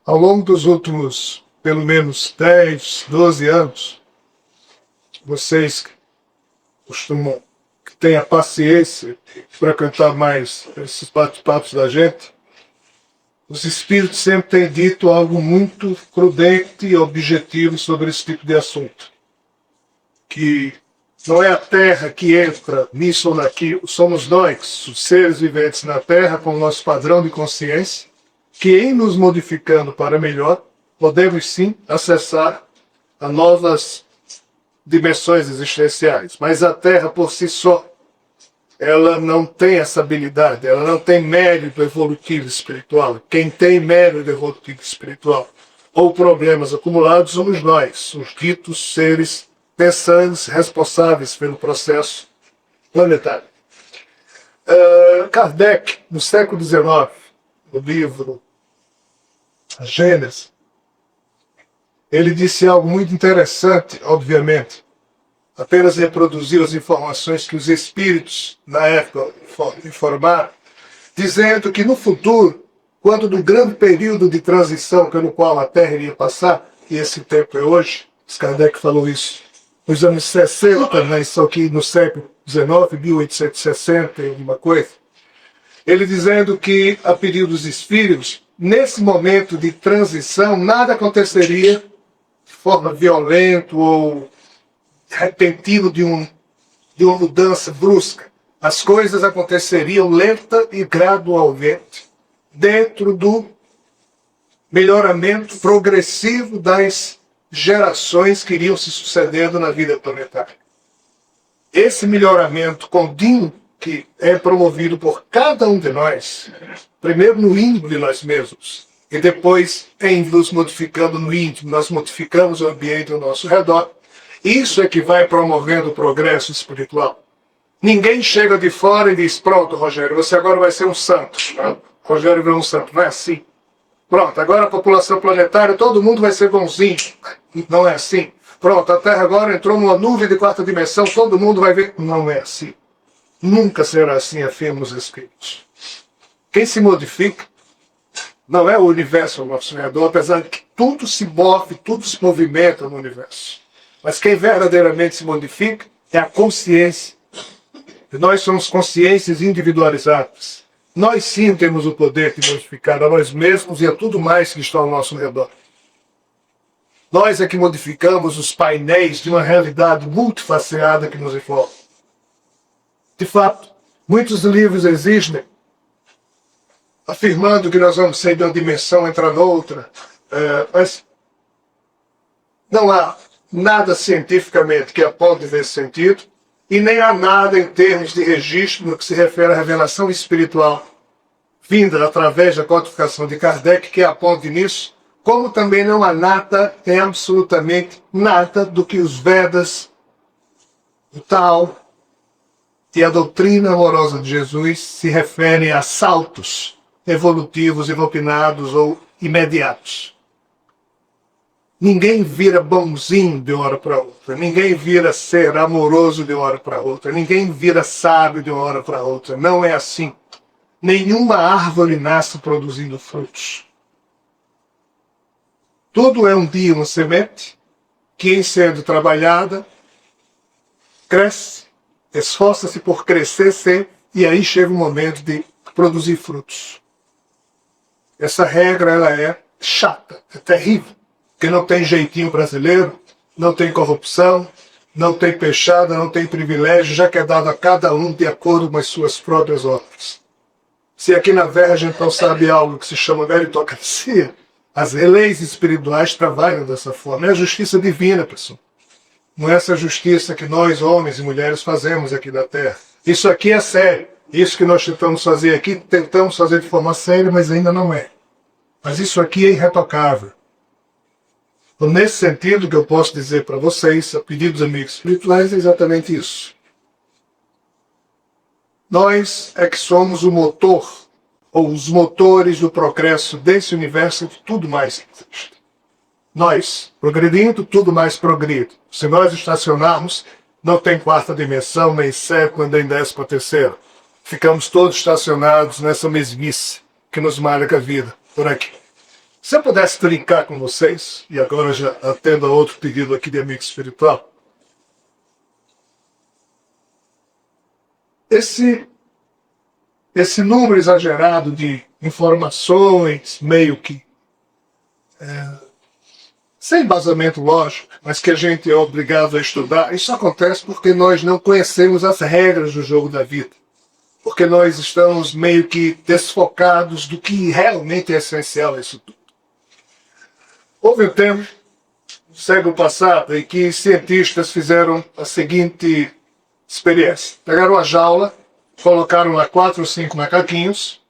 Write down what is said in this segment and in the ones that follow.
Ao longo dos últimos, pelo menos 10, 12 anos, vocês costumam, que têm a paciência de frequentar mais esses bate-papos da gente, os espíritos sempre têm dito algo muito prudente e objetivo sobre esse tipo de assunto. Que não é a Terra que entra nisso ou naquilo, somos nós, os seres viventes na Terra, com o nosso padrão de consciência, que em nos modificando para melhor, podemos sim acessar a novas dimensões existenciais. Mas a Terra por si só, ela não tem essa habilidade, ela não tem mérito evolutivo espiritual. Quem tem mérito evolutivo espiritual ou problemas acumulados somos nós, os ditos seres pensantes, responsáveis pelo processo planetário. Kardec, no século XIX, no livro A Gênese, ele disse algo muito interessante, obviamente. Apenas reproduziu as informações que os espíritos, na época, informaram, dizendo que no futuro, quando do grande período de transição pelo qual a Terra iria passar, e esse tempo é hoje, Kardec falou isso, nos anos 60, né, isso aqui no século XIX, 1860 e alguma coisa, ele dizendo que a períodos esfíricos, nesse momento de transição, nada aconteceria de forma violenta ou repentino de uma mudança brusca. As coisas aconteceriam lenta e gradualmente, dentro do melhoramento progressivo das gerações que iriam se sucedendo na vida planetária. Esse melhoramento contínuo que é promovido por cada um de nós, primeiro no íntimo de nós mesmos, e depois em nos modificando no íntimo, nós modificamos o ambiente ao nosso redor. Isso é que vai promovendo o progresso espiritual. Ninguém chega de fora e diz, pronto, Rogério, você agora vai ser um santo. Rogério virou um santo, não é assim. Pronto, agora a população planetária, todo mundo vai ser bonzinho. Não é assim. Pronto, a Terra agora entrou numa nuvem de quarta dimensão, todo mundo vai ver. Não é assim. Nunca será assim, afirmam os Espíritos. Quem se modifica não é o universo ao nosso redor, apesar de que tudo se move, tudo se movimenta no universo. Mas quem verdadeiramente se modifica é a consciência. E nós somos consciências individualizadas. Nós sim temos o poder de modificar a nós mesmos e a tudo mais que está ao nosso redor. Nós é que modificamos os painéis de uma realidade multifacetada que nos envolve. De fato, muitos livros existem afirmando que nós vamos sair de uma dimensão, entrar noutra, mas não há nada cientificamente que aponte nesse sentido, e nem há nada em termos de registro no que se refere à revelação espiritual vinda através da codificação de Kardec que aponte nisso, como também não há nada, absolutamente nada do que os Vedas, o Tao e a doutrina amorosa de Jesus se referem a saltos evolutivos, inopinados ou imediatos. Ninguém vira bonzinho de uma hora para outra. Ninguém vira ser amoroso de uma hora para outra. Ninguém vira sábio de uma hora para outra. Não é assim. Nenhuma árvore nasce produzindo frutos. Tudo é um dia uma semente que, em sendo trabalhada, cresce, esforça-se por crescer sempre, e aí chega o momento de produzir frutos. Essa regra ela é chata, é terrível. Porque não tem jeitinho brasileiro, não tem corrupção, não tem peixada, não tem privilégio, já que é dado a cada um de acordo com as suas próprias obras. Se aqui na Terra a gente não sabe algo que se chama meritocracia, as leis espirituais trabalham dessa forma. É a justiça divina, pessoal. Não é essa justiça que nós, homens e mulheres, fazemos aqui na Terra. Isso aqui é sério. Isso que nós tentamos fazer aqui, tentamos fazer de forma séria, mas ainda não é. Mas isso aqui é irretocável. Então, nesse sentido, que eu posso dizer para vocês, a pedido dos amigos espirituais, é exatamente isso. Nós é que somos o motor, ou os motores do progresso desse universo e de tudo mais que existe. Nós, progredindo, tudo mais progride. Se nós estacionarmos, não tem quarta dimensão, nem sétima, nem 13ª. Ficamos todos estacionados nessa mesmice que nos marca a vida, por aqui. Se eu pudesse brincar com vocês, e agora já atendo a outro pedido aqui de amigo espiritual, esse número exagerado de informações, meio que sem embasamento lógico, mas que a gente é obrigado a estudar, isso acontece porque nós não conhecemos as regras do jogo da vida. Porque nós estamos meio que desfocados do que realmente é essencial a isso tudo. Houve um tempo, no século passado, em que cientistas fizeram a seguinte experiência. Pegaram uma jaula, colocaram lá 4 ou 5 macaquinhos,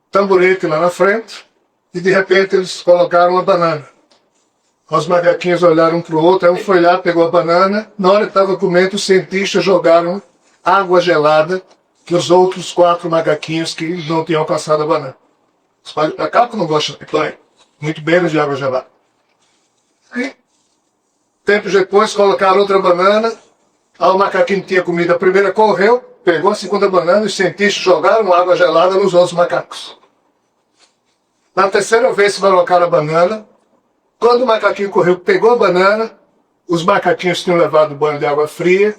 tamborete lá na frente, e de repente eles colocaram uma banana. Os macaquinhos olharam um para o outro, aí um foi lá, pegou a banana, na hora que estava comendo, os cientistas jogaram água gelada que os outros 4 macaquinhos que não tinham passado a banana. Os macacos não gostam de banho, muito menos de água gelada. Aí, tempos depois, colocaram outra banana, aí o macaquinho que tinha comido a primeira correu, pegou a segunda banana e os cientistas jogaram água gelada nos outros macacos. Na terceira vez que colocaram a banana, quando o macaquinho correu, pegou a banana, os macaquinhos tinham levado banho de água fria,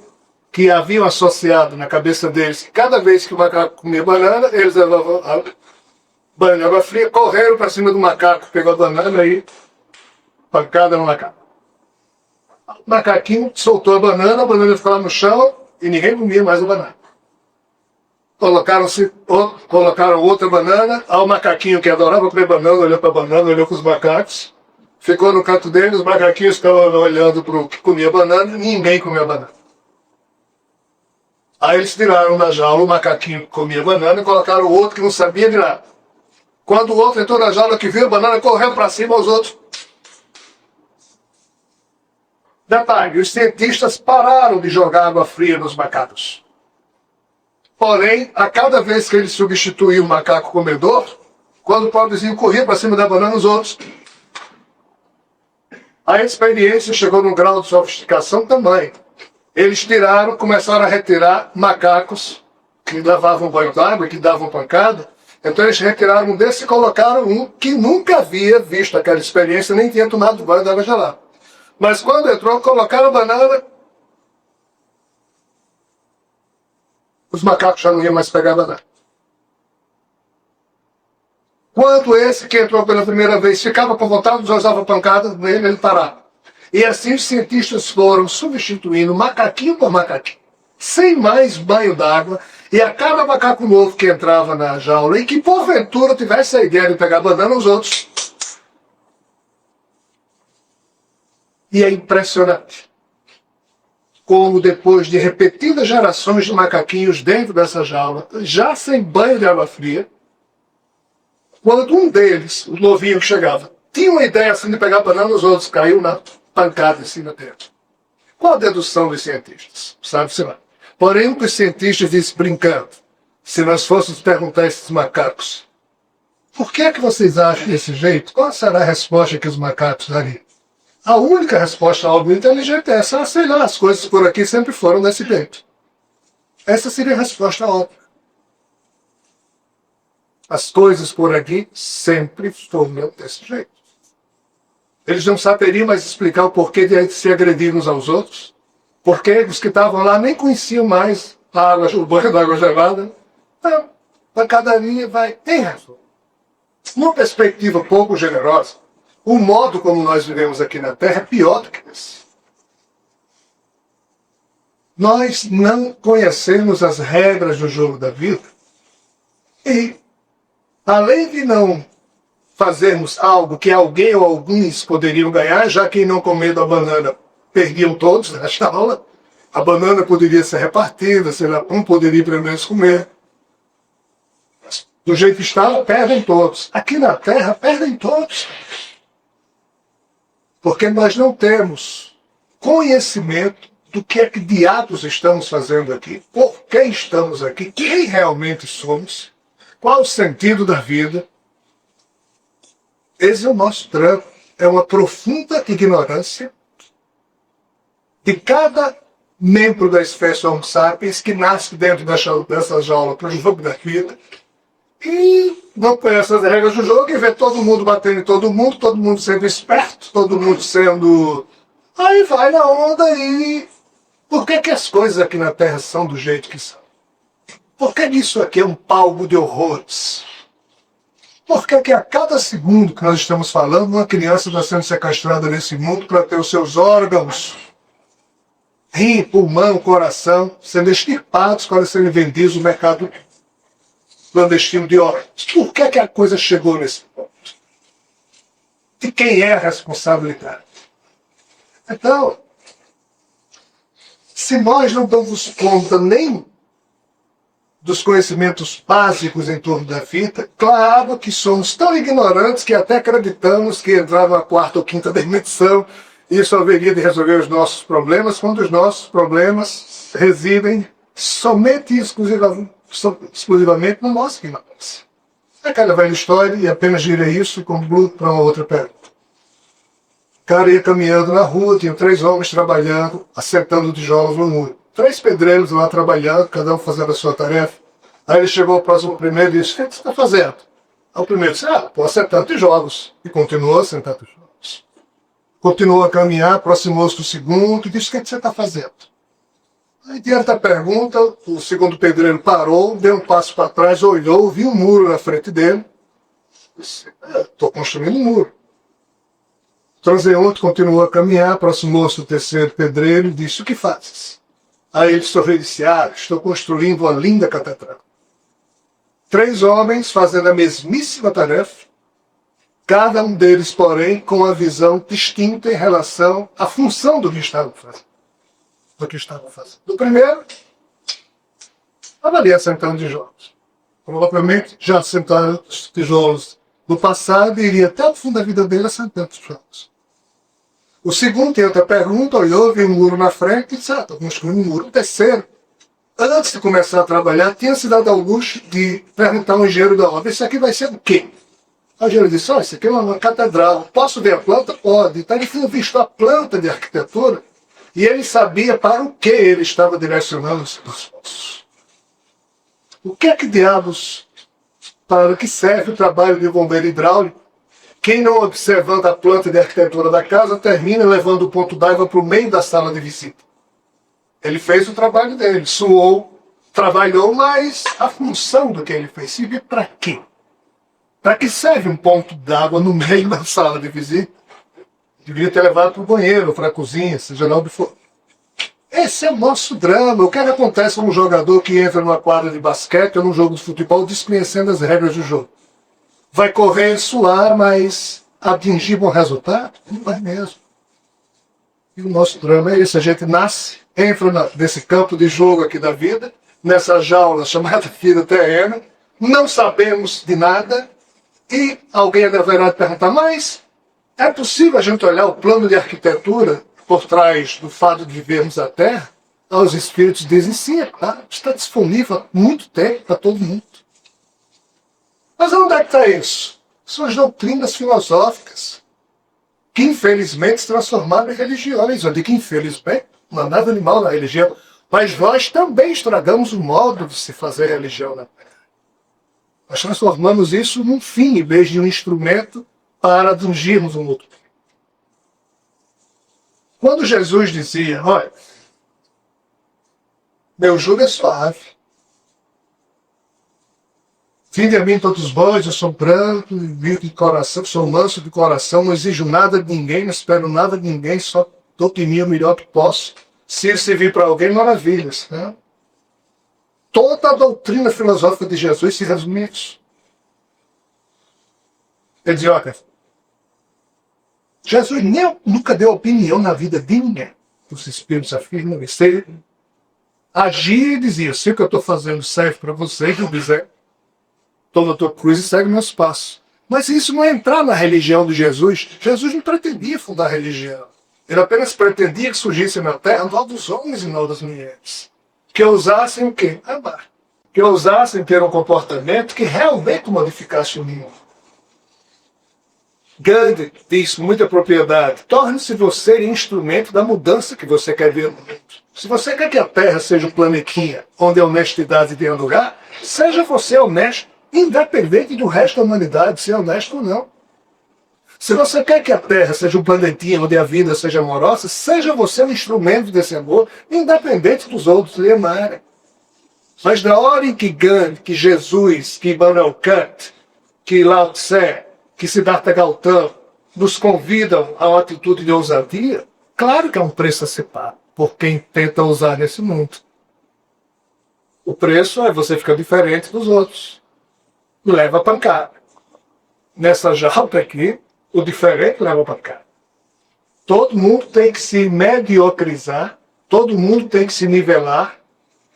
que haviam associado na cabeça deles que cada vez que o macaco comia banana, eles levavam banho de água fria, correram para cima do macaco, pegou a banana e pancada no macaco. O macaquinho soltou a banana ficou lá no chão e ninguém comia mais a banana. Colocaram outra banana, aí o macaquinho que adorava comer banana, olhou para a banana, olhou para os macacos, ficou no canto dele, os macaquinhos estavam olhando para o que comia banana, ninguém comia banana. Aí eles tiraram da jaula o macaquinho que comia banana e colocaram o outro que não sabia de nada. Quando o outro entrou na jaula que viu a banana, correu para cima, os outros. Detalhe, os cientistas pararam de jogar água fria nos macacos. Porém, a cada vez que eles substituíam o macaco comedor, quando o pobrezinho corria para cima da banana, os outros. A experiência chegou num grau de sofisticação também. Eles começaram a retirar macacos que levavam banho d'água, que davam pancada. Então eles retiraram um desses e colocaram um que nunca havia visto aquela experiência, nem tinha tomado banho d'água gelada. Mas quando entrou, colocaram a banana, os macacos já não iam mais pegar a banana. Quando esse que entrou pela primeira vez ficava com vontade, usava pancada nele, ele parava. E assim os cientistas foram substituindo macaquinho por macaquinho, sem mais banho d'água, e a cada macaco novo que entrava na jaula, e que porventura tivesse a ideia de pegar banana, os outros. E é impressionante como depois de repetidas gerações de macaquinhos dentro dessa jaula, já sem banho de água fria, quando um deles, o novinho que chegava, tinha uma ideia assim de pegar banana, os outros caiu na pancada em cima dele. Qual a dedução dos cientistas? Sabe-se lá. Porém, o que os cientistas dizem brincando, se nós fôssemos perguntar a esses macacos, por que é que vocês acham desse jeito? Qual será a resposta que os macacos dariam? A única resposta óbvia e inteligente é essa, sei lá, as coisas por aqui sempre foram desse jeito. Essa seria a resposta óbvia. As coisas por aqui sempre foram desse jeito. Eles não saberiam mais explicar o porquê de se agredir uns aos outros, porque os que estavam lá nem conheciam mais o banho da água gelada. Então, pancadaria vai. Tem razão. Numa perspectiva pouco generosa, o modo como nós vivemos aqui na Terra é pior do que esse. Nós não conhecemos as regras do jogo da vida e, além de não fazermos algo que alguém ou alguns poderiam ganhar, já que não comendo a banana perdiam todos nesta aula, a banana poderia ser repartida, sei lá, um poderia pelo menos comer. Do jeito que está, perdem todos. Aqui na Terra, perdem todos. Porque nós não temos conhecimento do que é que diabos estamos fazendo aqui, por que estamos aqui, quem realmente somos, qual o sentido da vida. Esse é o nosso trampo. É uma profunda ignorância de cada membro da espécie Homo sapiens que nasce dentro dessa jaula para o jogo da vida, e não conhece as regras do jogo e vê todo mundo batendo em todo mundo sendo esperto, todo mundo sendo... Aí vai na onda e... Por que que as coisas aqui na Terra são do jeito que são? Por que isso aqui é um palco de horrores? Por que que a cada segundo que nós estamos falando, uma criança está sendo sequestrada nesse mundo para ter os seus órgãos, rim, pulmão, coração, sendo extirpados para serem vendidos no mercado clandestino de órgãos? Por que que a coisa chegou nesse ponto? De quem é a responsabilidade? Então, se nós não damos conta nem dos conhecimentos básicos em torno da vida, claro que somos tão ignorantes que até acreditamos que entrar na quarta ou quinta dimensão isso haveria de resolver os nossos problemas, quando os nossos problemas residem somente e exclusivamente na nossa ignorância. É aquela velha história, e apenas direi isso como para uma outra pergunta. O cara ia caminhando na rua, tinha 3 homens trabalhando, assentando tijolos no muro. 3 pedreiros lá trabalhando, cada um fazendo a sua tarefa. Aí ele chegou ao próximo primeiro e disse: o que você está fazendo? Aí o primeiro disse: estou assentando tijolos. E continuou assentando tijolos. Continuou a caminhar, aproximou-se do segundo e disse: o que você está fazendo? Aí, diante da pergunta, o segundo pedreiro parou, deu um passo para trás, olhou, viu um muro na frente dele. Disse: estou construindo um muro. O transeunte continuou a caminhar, aproximou-se do terceiro pedreiro e disse: o que fazes? Aí ele sorriu e disse: estou construindo uma linda catedral. 3 homens fazendo a mesmíssima tarefa, cada um deles, porém, com uma visão distinta em relação à função do que estavam fazendo. Do primeiro, estava ali assentando tijolos. Provavelmente já assentaram os tijolos no passado e iria até o fundo da vida dele assentando tijolos. O segundo tem outra pergunta, olhou, viu um muro na frente e disse: estou construindo um muro. O terceiro, antes de começar a trabalhar, tinha se dado ao luxo de perguntar ao engenheiro da obra: isso aqui vai ser o quê? O engenheiro disse: isso aqui é uma catedral. Posso ver a planta? Pode. Então ele tinha visto a planta de arquitetura e ele sabia para o que ele estava direcionando os esforços. O que é que diabos, para que serve o trabalho de bombeiro hidráulico? Quem não observando a planta de arquitetura da casa termina levando o ponto d'água para o meio da sala de visita. Ele fez o trabalho dele, suou, trabalhou, mas a função do que ele fez serve para quê? Para que serve um ponto d'água no meio da sala de visita? Devia ter levado para o banheiro, para a cozinha, seja lá onde for. Esse é o nosso drama. O que acontece com um jogador que entra numa quadra de basquete ou num jogo de futebol desconhecendo as regras do jogo? Vai correr, suar, mas atingir bom resultado? Não vai mesmo. E o nosso drama é esse: a gente nasce, entra nesse campo de jogo aqui da vida, nessa jaula chamada vida terrena, não sabemos de nada, e alguém haverá de perguntar: mas é possível a gente olhar o plano de arquitetura por trás do fato de vivermos a Terra? Os espíritos dizem: sim, está disponível há muito tempo para todo mundo. Mas onde é que está isso? São as doutrinas filosóficas, que infelizmente se transformaram em religiões. Eu digo infelizmente, não há nada animal na religião, mas nós também estragamos o modo de se fazer religião na Terra. Nós transformamos isso num fim, em vez de um instrumento para atingirmos um outro. Quando Jesus dizia: olha, meu jugo é suave, vinde a mim todos vós, eu sou branco e humilde de coração, sou manso de coração, não exijo nada de ninguém, não espero nada de ninguém, só dou de mim o melhor que posso. Se ele servir para alguém, maravilhas. Né? Toda a doutrina filosófica de Jesus se resume nisso. Ele dizia: olha, Jesus nunca deu opinião na vida de ninguém. Os espíritos afirmam isso. Ele agia e dizia: se o que eu estou fazendo serve para vocês, eu dizer, toma a tua cruz e segue meus passos. Mas isso não é entrar na religião de Jesus. Jesus não pretendia fundar religião. Ele apenas pretendia que surgisse na terra novos homens e novas mulheres. Que ousassem o quê? Amar. Que ousassem ter um comportamento que realmente modificasse o mundo. Gandhi diz com muita propriedade: torne-se você instrumento da mudança que você quer ver no mundo. Se você quer que a Terra seja um planetinha onde a honestidade tenha lugar, seja você honesto independente do resto da humanidade, se é honesto ou não. Se você quer que a Terra seja um planetinha onde a vida seja amorosa, seja você um instrumento desse amor, independente dos outros lhe amarem. Mas na hora em que Gandhi, que Jesus, que Immanuel Kant, que Lao Tse, que Siddhartha Gautama nos convidam a uma atitude de ousadia, claro que há um preço a se pagar por quem tenta ousar nesse mundo. O preço é você ficar diferente dos outros. Leva pancada. Nessa jauta aqui, o diferente leva pancada. Todo mundo tem que se mediocrizar, todo mundo tem que se nivelar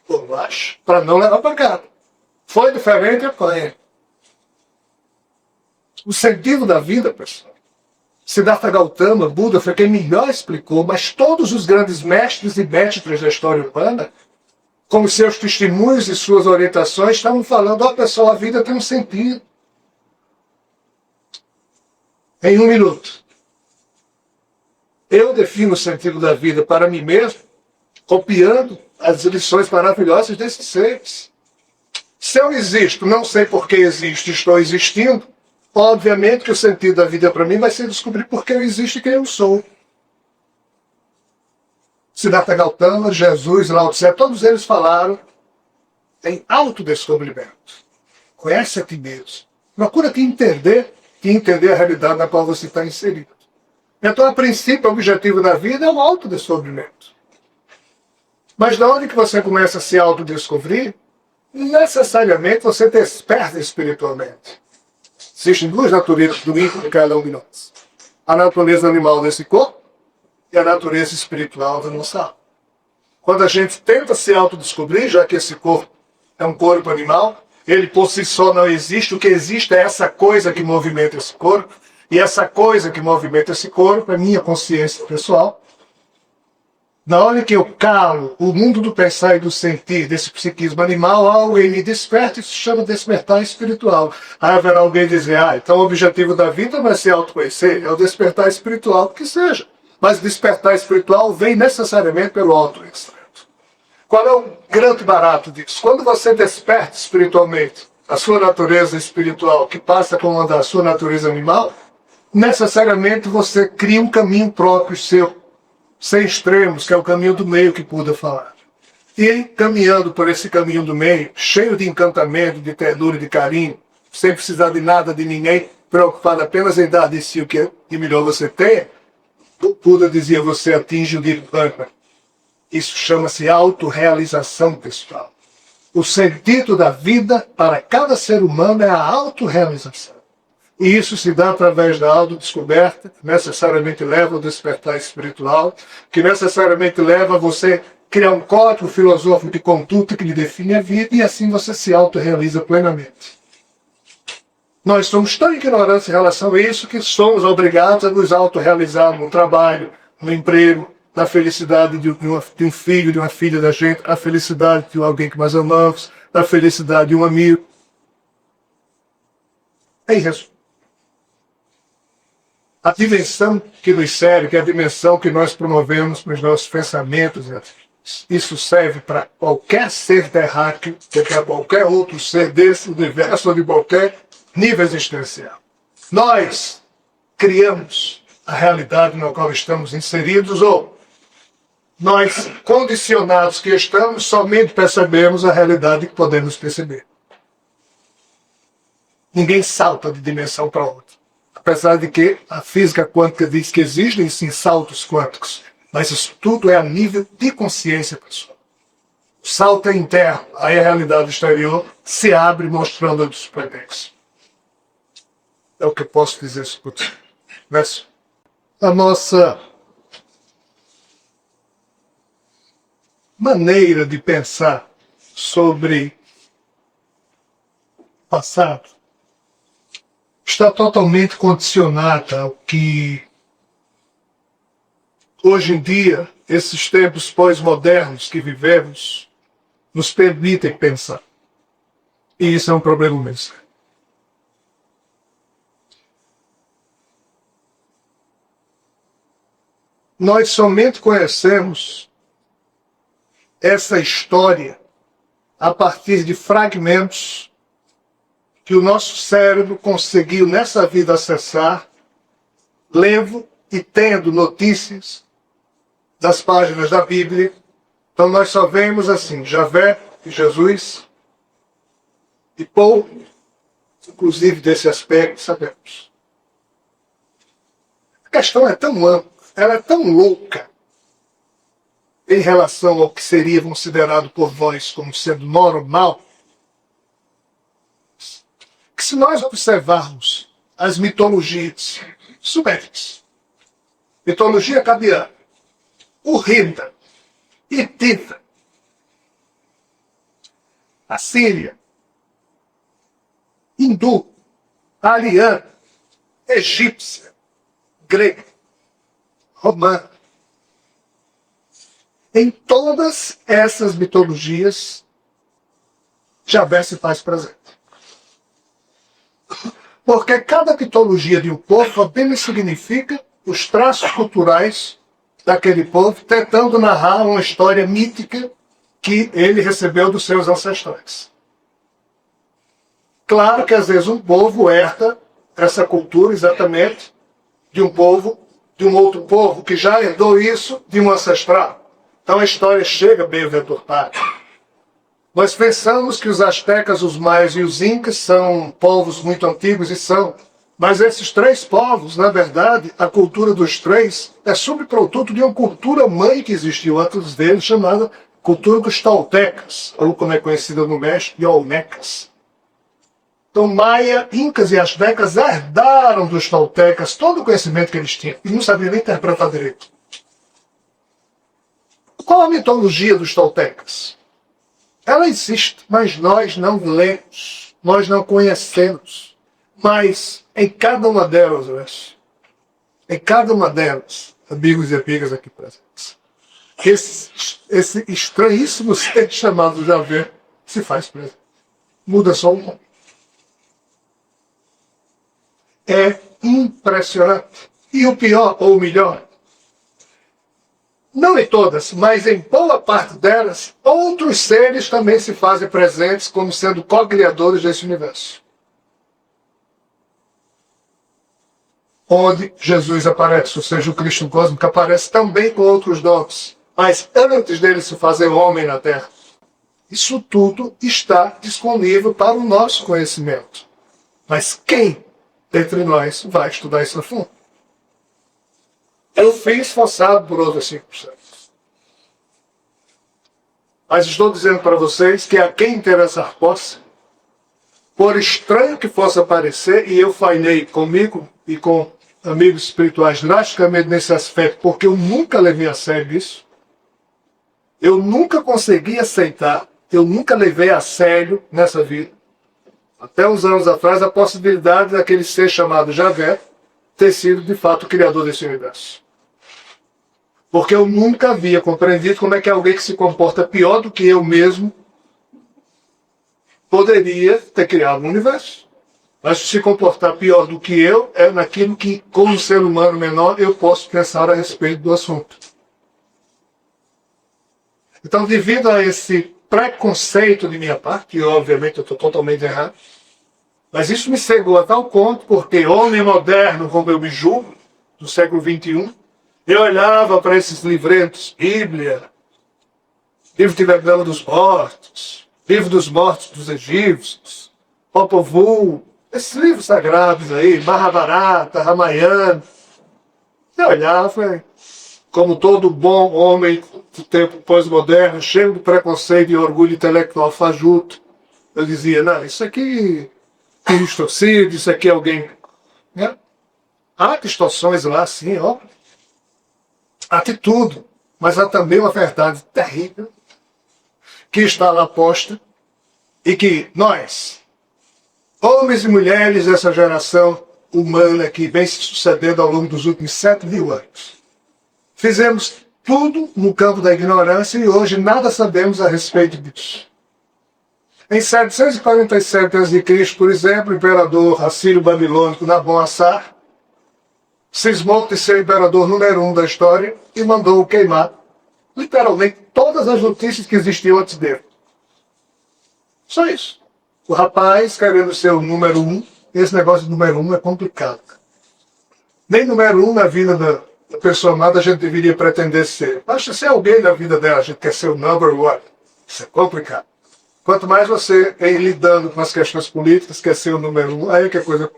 por baixo para não levar pancada. Foi diferente, apanha. O sentido da vida, pessoal. Siddhartha Gautama, Buda, foi quem melhor explicou, mas todos os grandes mestres e mestres da história humana, como seus testemunhos e suas orientações, estavam falando, ó pessoal, a vida tem um sentido. Em 1 minuto. Eu defino o sentido da vida para mim mesmo, copiando as lições maravilhosas desses seres. Se eu existo, não sei por que existo, estou existindo, obviamente que o sentido da vida para mim vai ser descobrir por que eu existo e quem eu sou. Siddhartha Gautama, Jesus, Lao Tse, todos eles falaram em autodescobrimento. Conhece a ti mesmo. Procura te entender e entender a realidade na qual você está inserido. Então, a princípio, o objetivo da vida é o autodescobrimento. Mas da onde que você começa a se autodescobrir, necessariamente você desperta espiritualmente. Existem duas naturezas do íntimo de cada um de nós. A natureza animal desse corpo e a natureza espiritual da nossa alma. Quando a gente tenta se autodescobrir, já que esse corpo é um corpo animal, ele por si só não existe, o que existe é essa coisa que movimenta esse corpo, e essa coisa que movimenta esse corpo é minha consciência pessoal. Na hora que eu calo o mundo do pensar e do sentir desse psiquismo animal, algo ele me desperta, isso se chama despertar espiritual. Aí haverá alguém dizer, então o objetivo da vida não é se autoconhecer, é o despertar espiritual, que seja. Mas despertar espiritual vem necessariamente pelo autoconhecimento. Qual é o grande barato disso? Quando você desperta espiritualmente a sua natureza espiritual, que passa a comandar a sua natureza animal, necessariamente você cria um caminho próprio seu, sem extremos, que é o caminho do meio que Buda falar. E caminhando por esse caminho do meio, cheio de encantamento, de ternura e de carinho, sem precisar de nada de ninguém, preocupado apenas em dar de si o que de melhor você tem, o Buda dizia, você atinge o Nirvana. Isso chama-se autorrealização pessoal. O sentido da vida para cada ser humano é a autorrealização. E isso se dá através da autodescoberta, que necessariamente leva ao despertar espiritual, que necessariamente leva a você criar um código filosófico de conduta que lhe define a vida, e assim você se autorrealiza plenamente. Nós somos tão ignorantes em relação a isso que somos obrigados a nos autorrealizar no trabalho, no emprego, na felicidade de um filho, de uma filha da gente, a felicidade de alguém que nós amamos, a felicidade de um amigo. É isso. A dimensão que nos serve, que é a dimensão que nós promovemos nos nossos pensamentos, isso serve para qualquer ser terráqueo, para qualquer outro ser desse universo ou de qualquer nível existencial. Nós criamos a realidade na qual estamos inseridos, ou nós, condicionados que estamos, somente percebemos a realidade que podemos perceber. Ninguém salta de dimensão para outra. Apesar de que a física quântica diz que existem sim saltos quânticos, mas isso tudo é a nível de consciência pessoal. O salto é interno, aí a realidade exterior se abre mostrando o superlexo. É o que eu posso dizer sobre isso. A nossa maneira de pensar sobre o passado está totalmente condicionada ao que hoje em dia, esses tempos pós-modernos que vivemos, nos permitem pensar. E isso é um problema mesmo. Nós somente conhecemos essa história a partir de fragmentos que o nosso cérebro conseguiu nessa vida acessar, lendo e tendo notícias das páginas da Bíblia. Então nós só vemos assim, Javé e Jesus, e pouco, inclusive desse aspecto, sabemos. A questão é tão ampla, ela é tão louca, em relação ao que seria considerado por nós como sendo normal, que se nós observarmos as mitologias sumérias, mitologia acadiana, urrita, hitita, assíria, hindu, ariana, egípcia, grega, romana. Em todas essas mitologias, Javé se faz presente. Porque cada mitologia de um povo apenas significa os traços culturais daquele povo, tentando narrar uma história mítica que ele recebeu dos seus ancestrais. Claro que às vezes um povo herda essa cultura exatamente de um povo, de um outro povo que já herdou isso de um ancestral. Então a história chega bem deturpada. Nós pensamos que os astecas, os maias e os incas são povos muito antigos e são. Mas esses três povos, na verdade, a cultura dos três é subproduto de uma cultura mãe que existiu antes deles, chamada cultura dos toltecas, ou como é conhecida no México, de olmecas. Então, maia, incas e astecas herdaram dos toltecas todo o conhecimento que eles tinham e não sabiam nem interpretar direito. Qual a mitologia dos toltecas? Ela existe, mas nós não lemos, nós não conhecemos. Mas em cada uma delas, amigos e amigas aqui presentes, esse estranhíssimo ser chamado Javé se faz presente. Muda só um nome. É impressionante. E o pior, ou o melhor, não em todas, mas em boa parte delas, outros seres também se fazem presentes como sendo co-criadores desse universo. Onde Jesus aparece, ou seja, o Cristo cósmico aparece também com outros dons, mas antes dele se fazer homem na Terra. Isso tudo está disponível para o nosso conhecimento. Mas quem dentre nós vai estudar isso a fundo? Eu fui esforçado por outros 5%. Mas estou dizendo para vocês que a quem interessar possa, por estranho que possa parecer, e eu falhei comigo e com amigos espirituais drasticamente nesse aspecto, porque eu nunca levei a sério isso, eu nunca consegui aceitar, eu nunca levei a sério nessa vida, até uns anos atrás, a possibilidade daquele ser chamado Javé ter sido de fato o criador desse universo. Porque eu nunca havia compreendido como é que alguém que se comporta pior do que eu mesmo poderia ter criado um universo. Mas se comportar pior do que eu é naquilo que, como ser humano menor, eu posso pensar a respeito do assunto. Então, devido a esse preconceito de minha parte, e obviamente eu estou totalmente errado, mas isso me cegou a tal ponto, porque homem moderno, como eu me julgo, do século XXI, eu olhava para esses livretos, Bíblia, livro de Tabela dos Mortos, livro dos mortos dos egípcios, Popol Vuh, esses livros sagrados aí, Mahabharata, Ramayana. Eu olhava, como todo bom homem do tempo pós-moderno, cheio de preconceito e orgulho intelectual fajuto, eu dizia, não, isso aqui é distorcido, isso aqui é alguém... Né? Há distorções lá, sim, ó. Há de tudo, mas há também uma verdade terrível que está lá posta e que nós, homens e mulheres dessa geração humana que vem se sucedendo ao longo dos últimos 7.000 anos, fizemos tudo no campo da ignorância e hoje nada sabemos a respeito disso. Em 747 a.C., por exemplo, o imperador assírio babilônico Naboassar cismou de ser o imperador número 1 da história e mandou queimar, literalmente, todas as notícias que existiam antes dele. Só isso. O rapaz querendo ser o número um, esse negócio de número um é complicado. Nem número um na vida da pessoa amada a gente deveria pretender ser. Basta ser alguém na vida dela, a gente quer ser o number one. Isso é complicado. Quanto mais você ir lidando com as questões políticas, quer ser o número um, aí que a coisa...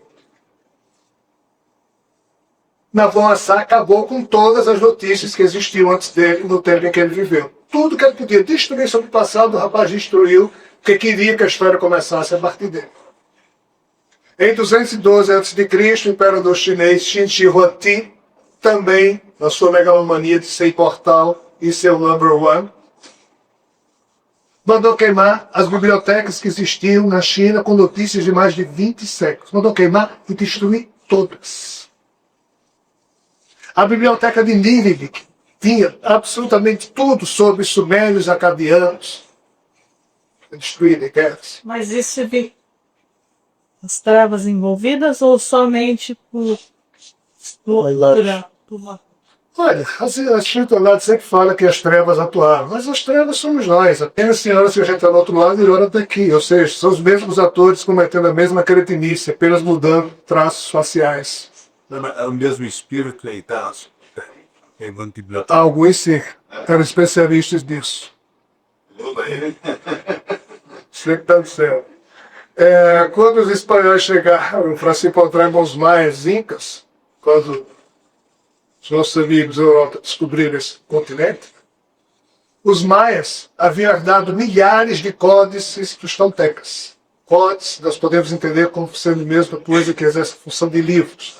Navon Assar acabou com todas as notícias que existiam antes dele, no tempo em que ele viveu. Tudo que ele podia destruir sobre o passado, o rapaz destruiu, porque queria que a história começasse a partir dele. Em 212 a.C., o imperador chinês Qin Shi Huangdi, também, na sua megalomania de ser imortal e ser o number one, mandou queimar as bibliotecas que existiam na China com notícias de mais de 20 séculos. Mandou queimar e destruir todas. A biblioteca de Nínive tinha absolutamente tudo sobre os sumérios acadianos. Destruída em guerras. Mas isso de as trevas envolvidas ou somente por loucura? Olha, a espiritualidade sempre fala que as trevas atuaram, mas as trevas somos nós. Apenas senhora se a gente está do outro lado e olha daqui. Ou seja, são os mesmos atores cometendo a mesma cretinice, apenas mudando traços faciais. É o mesmo espírito aí, tá? Queimando biblioteca. Alguns sim, eram especialistas nisso. Sei que está no céu. Quando os espanhóis chegaram para se encontrar com os maias incas, quando os nossos amigos da Europa descobriram esse continente, os maias haviam herdado milhares de códices dos toltecas. Códices, nós podemos entender como sendo a mesma coisa que exerce a função de livros.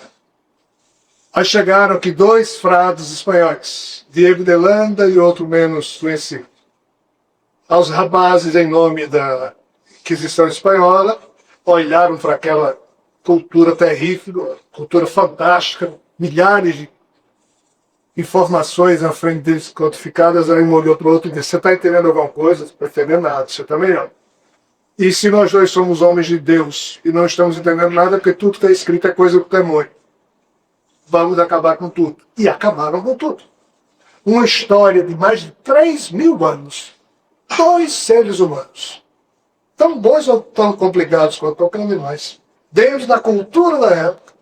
Aí chegaram aqui dois frades espanhóis, Diego de Landa e outro menos conhecido. Aos rapazes, em nome da Inquisição Espanhola, olharam para aquela cultura terrível, cultura fantástica, milhares de informações na frente deles codificadas, aí um olhou para o outro e disse: você está entendendo alguma coisa? Não estou entendendo nada, você também não. E se nós dois somos homens de Deus e não estamos entendendo nada, porque tudo que está escrito é coisa do demônio. Vamos acabar com tudo. E acabaram com tudo. Uma história de mais de 3.000 anos. Dois seres humanos. Tão bons ou tão complicados quanto qualquer um de nós. Dentro da cultura da época,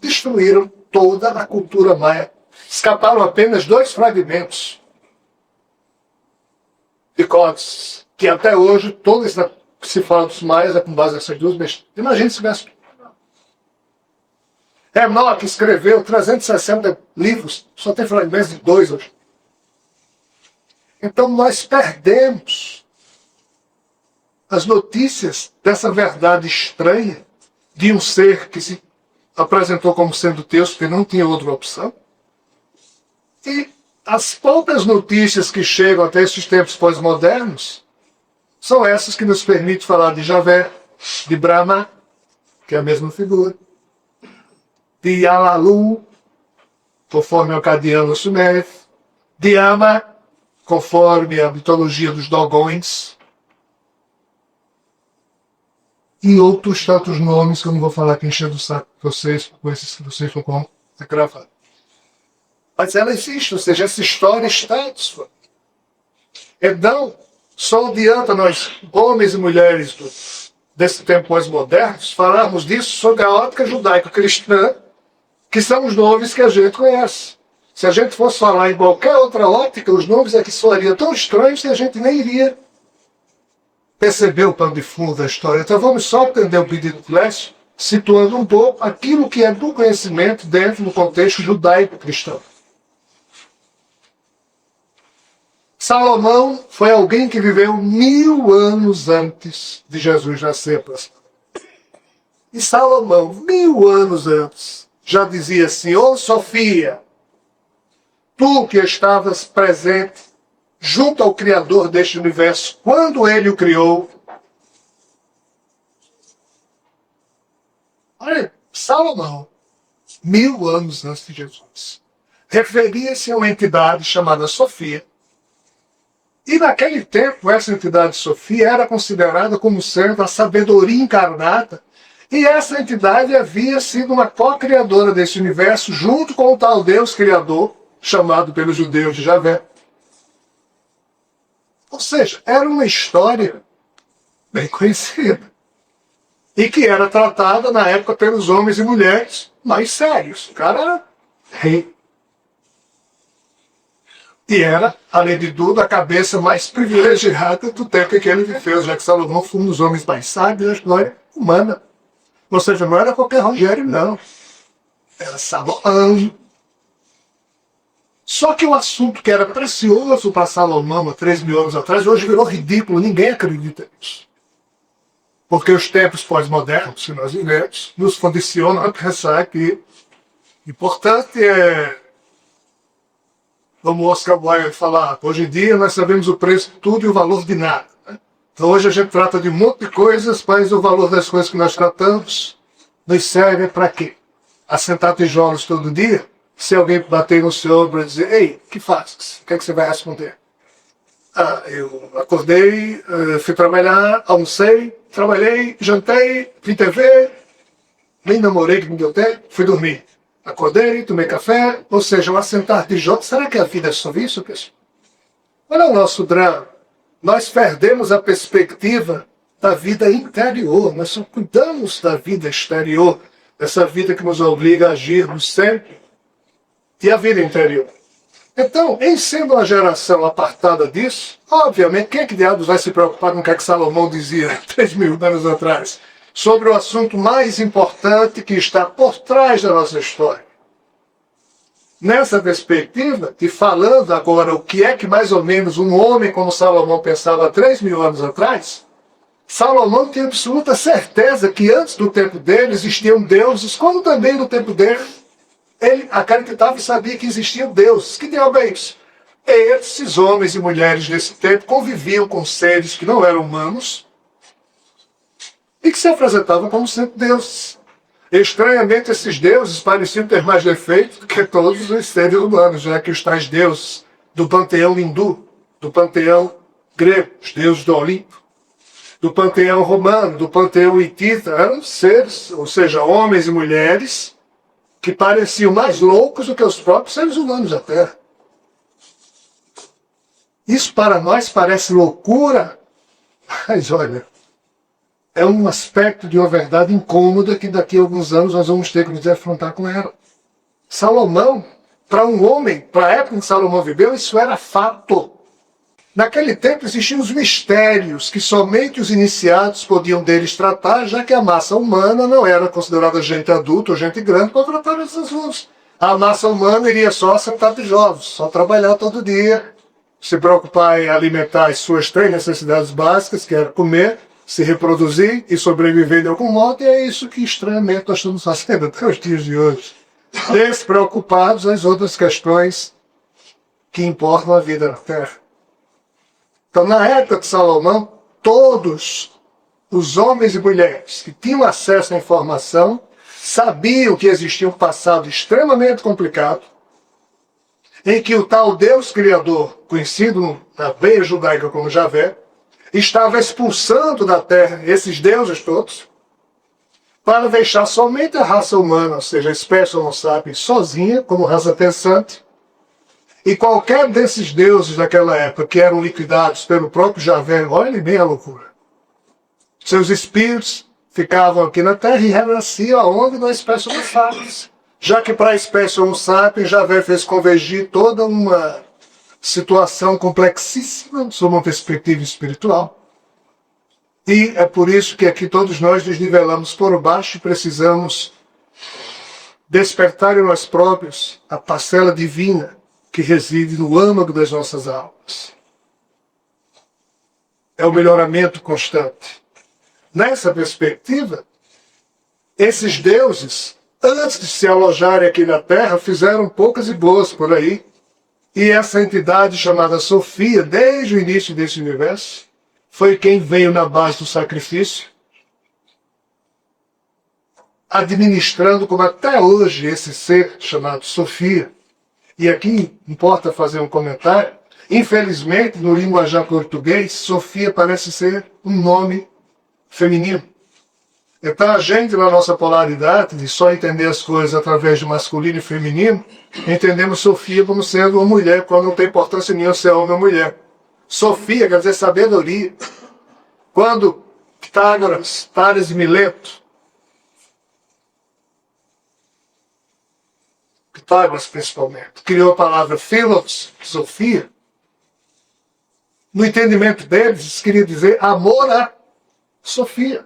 destruíram toda a cultura maia. Escaparam apenas 2 fragmentos de códices, que até hoje, todo isso que se fala dos maias é com base nessas 2 besteiras. Imagina se tivesse. Enoque escreveu 360 livros, só tem fragmentos de 2 hoje. Então nós perdemos as notícias dessa verdade estranha de um ser que se apresentou como sendo Deus, porque não tinha outra opção. E as poucas notícias que chegam até esses tempos pós-modernos são essas que nos permitem falar de Javé, de Brahma, que é a mesma figura, de Yalalu, conforme o acadiano sumério, de Ama, conforme a mitologia dos Dogões, e outros tantos nomes que eu não vou falar aqui enchendo o saco de vocês, com esses que vocês vão com a gravada. Mas ela existe, ou seja, essa história está disponível. Então, só adianta nós, homens e mulheres desse tempo pós-modernos, falarmos disso sob a ótica judaico-cristã, que são os nomes que a gente conhece. Se a gente fosse falar em qualquer outra ótica, os nomes é que soariam tão estranhos que a gente nem iria perceber o pano de fundo da história. Então vamos só atender o pedido do Lécio, situando um pouco aquilo que é do conhecimento dentro do contexto judaico-cristão. Salomão foi alguém que viveu 1000 anos antes de Jesus nascer. E Salomão, 1000 anos antes, já dizia assim: ô Sofia, tu que estavas presente junto ao Criador deste universo, quando ele o criou. Olha, Salomão, 1000 anos antes de Jesus, referia-se a uma entidade chamada Sofia. E naquele tempo, essa entidade Sofia era considerada como sendo a sabedoria encarnada. E essa entidade havia sido uma co-criadora desse universo, junto com o tal Deus Criador, chamado pelos judeus de Javé. Ou seja, era uma história bem conhecida, e que era tratada na época pelos homens e mulheres mais sérios. O cara era rei. E era, além de tudo, a cabeça mais privilegiada do tempo em que ele viveu, já que Salomão foi um dos homens mais sábios da história humana. Ou seja, não era qualquer Rogério, não. Era Salomão. Só que o assunto que era precioso para Salomão há 3.000 anos atrás, hoje virou ridículo, ninguém acredita nisso. Porque os tempos pós-modernos que nós vivemos nos condicionam a pensar que o importante é, como Oscar Wilde falar, hoje em dia nós sabemos o preço de tudo e o valor de nada. Né? Então hoje a gente trata de um monte de coisas, mas o valor das coisas que nós tratamos nos serve para quê? Assentar tijolos todo dia? Se alguém bater no seu ombro e dizer, ei, o que fazes? O que é que você vai responder? Ah, eu acordei, fui trabalhar, almocei, trabalhei, jantei, vi TV, nem namorei que me deu tempo, fui dormir. Acordei, tomei café, ou seja, um assentar tijolos. Será que a vida é só isso, pessoal? Olha o nosso drama. Nós perdemos a perspectiva da vida interior, nós só cuidamos da vida exterior, essa vida que nos obriga a agirmos sempre, e a vida interior. Então, em sendo uma geração apartada disso, obviamente, quem é que diabos vai se preocupar com o que é que Salomão dizia 3.000 anos atrás, sobre o assunto mais importante que está por trás da nossa história? Nessa perspectiva, e falando agora o que é que mais ou menos um homem como Salomão pensava há 3.000 anos atrás, Salomão tinha absoluta certeza que antes do tempo dele existiam deuses, como também no tempo dele ele acreditava e sabia que existiam deuses. Que diabo é isso? Esses homens e mulheres desse tempo conviviam com seres que não eram humanos e que se apresentavam como sendo deuses. Estranhamente, esses deuses pareciam ter mais defeitos do que todos os seres humanos, já que os tais deuses do panteão hindu, do panteão grego, os deuses do Olimpo, do panteão romano, do panteão hitita, eram seres, ou seja, homens e mulheres que pareciam mais loucos do que os próprios seres humanos da Terra. Isso para nós parece loucura, mas olha, é um aspecto de uma verdade incômoda que daqui a alguns anos nós vamos ter que nos defrontar com ela. Salomão, para um homem, para a época em que Salomão viveu, isso era fato. Naquele tempo existiam os mistérios que somente os iniciados podiam deles tratar, já que a massa humana não era considerada gente adulta ou gente grande para tratar esses assuntos. A massa humana iria só assentar tijolos, só trabalhar todo dia, se preocupar em alimentar as suas 3 necessidades básicas, que era comer, se reproduzir e sobreviver de algum modo, e é isso que estranhamente nós estamos fazendo até os dias de hoje. Despreocupados das outras questões que importam a vida na Terra. Então, na época de Salomão, todos os homens e mulheres que tinham acesso à informação sabiam que existia um passado extremamente complicado, em que o tal Deus Criador, conhecido na veia judaica como Javé, estava expulsando da terra esses deuses todos, para deixar somente a raça humana, ou seja, a espécie Homo sapiens, sozinha, como raça pensante, e qualquer desses deuses daquela época que eram liquidados pelo próprio Javé, olhem bem a loucura. Seus espíritos ficavam aqui na Terra e renasciam aonde? Na espécie Homo sapiens. Já que para a espécie Homo sapiens, Javé fez convergir toda uma situação complexíssima sob uma perspectiva espiritual. E é por isso que aqui todos nós nos nivelamos por baixo e precisamos despertar em nós próprios a parcela divina que reside no âmago das nossas almas. É o melhoramento constante. Nessa perspectiva, esses deuses, antes de se alojarem aqui na Terra, fizeram poucas e boas por aí. E essa entidade chamada Sofia, desde o início desse universo, foi quem veio na base do sacrifício, administrando como até hoje esse ser chamado Sofia. E aqui importa fazer um comentário. Infelizmente, no linguajar português, Sofia parece ser um nome feminino. Então a gente, na nossa polaridade, de só entender as coisas através de masculino e feminino, entendemos Sofia como sendo uma mulher, quando não tem importância nenhuma se é homem ou mulher. Sofia quer dizer sabedoria. Quando Pitágoras, Tales de Mileto. Pitágoras, principalmente, criou a palavra filosofia. No entendimento deles, isso queria dizer amor a Sofia.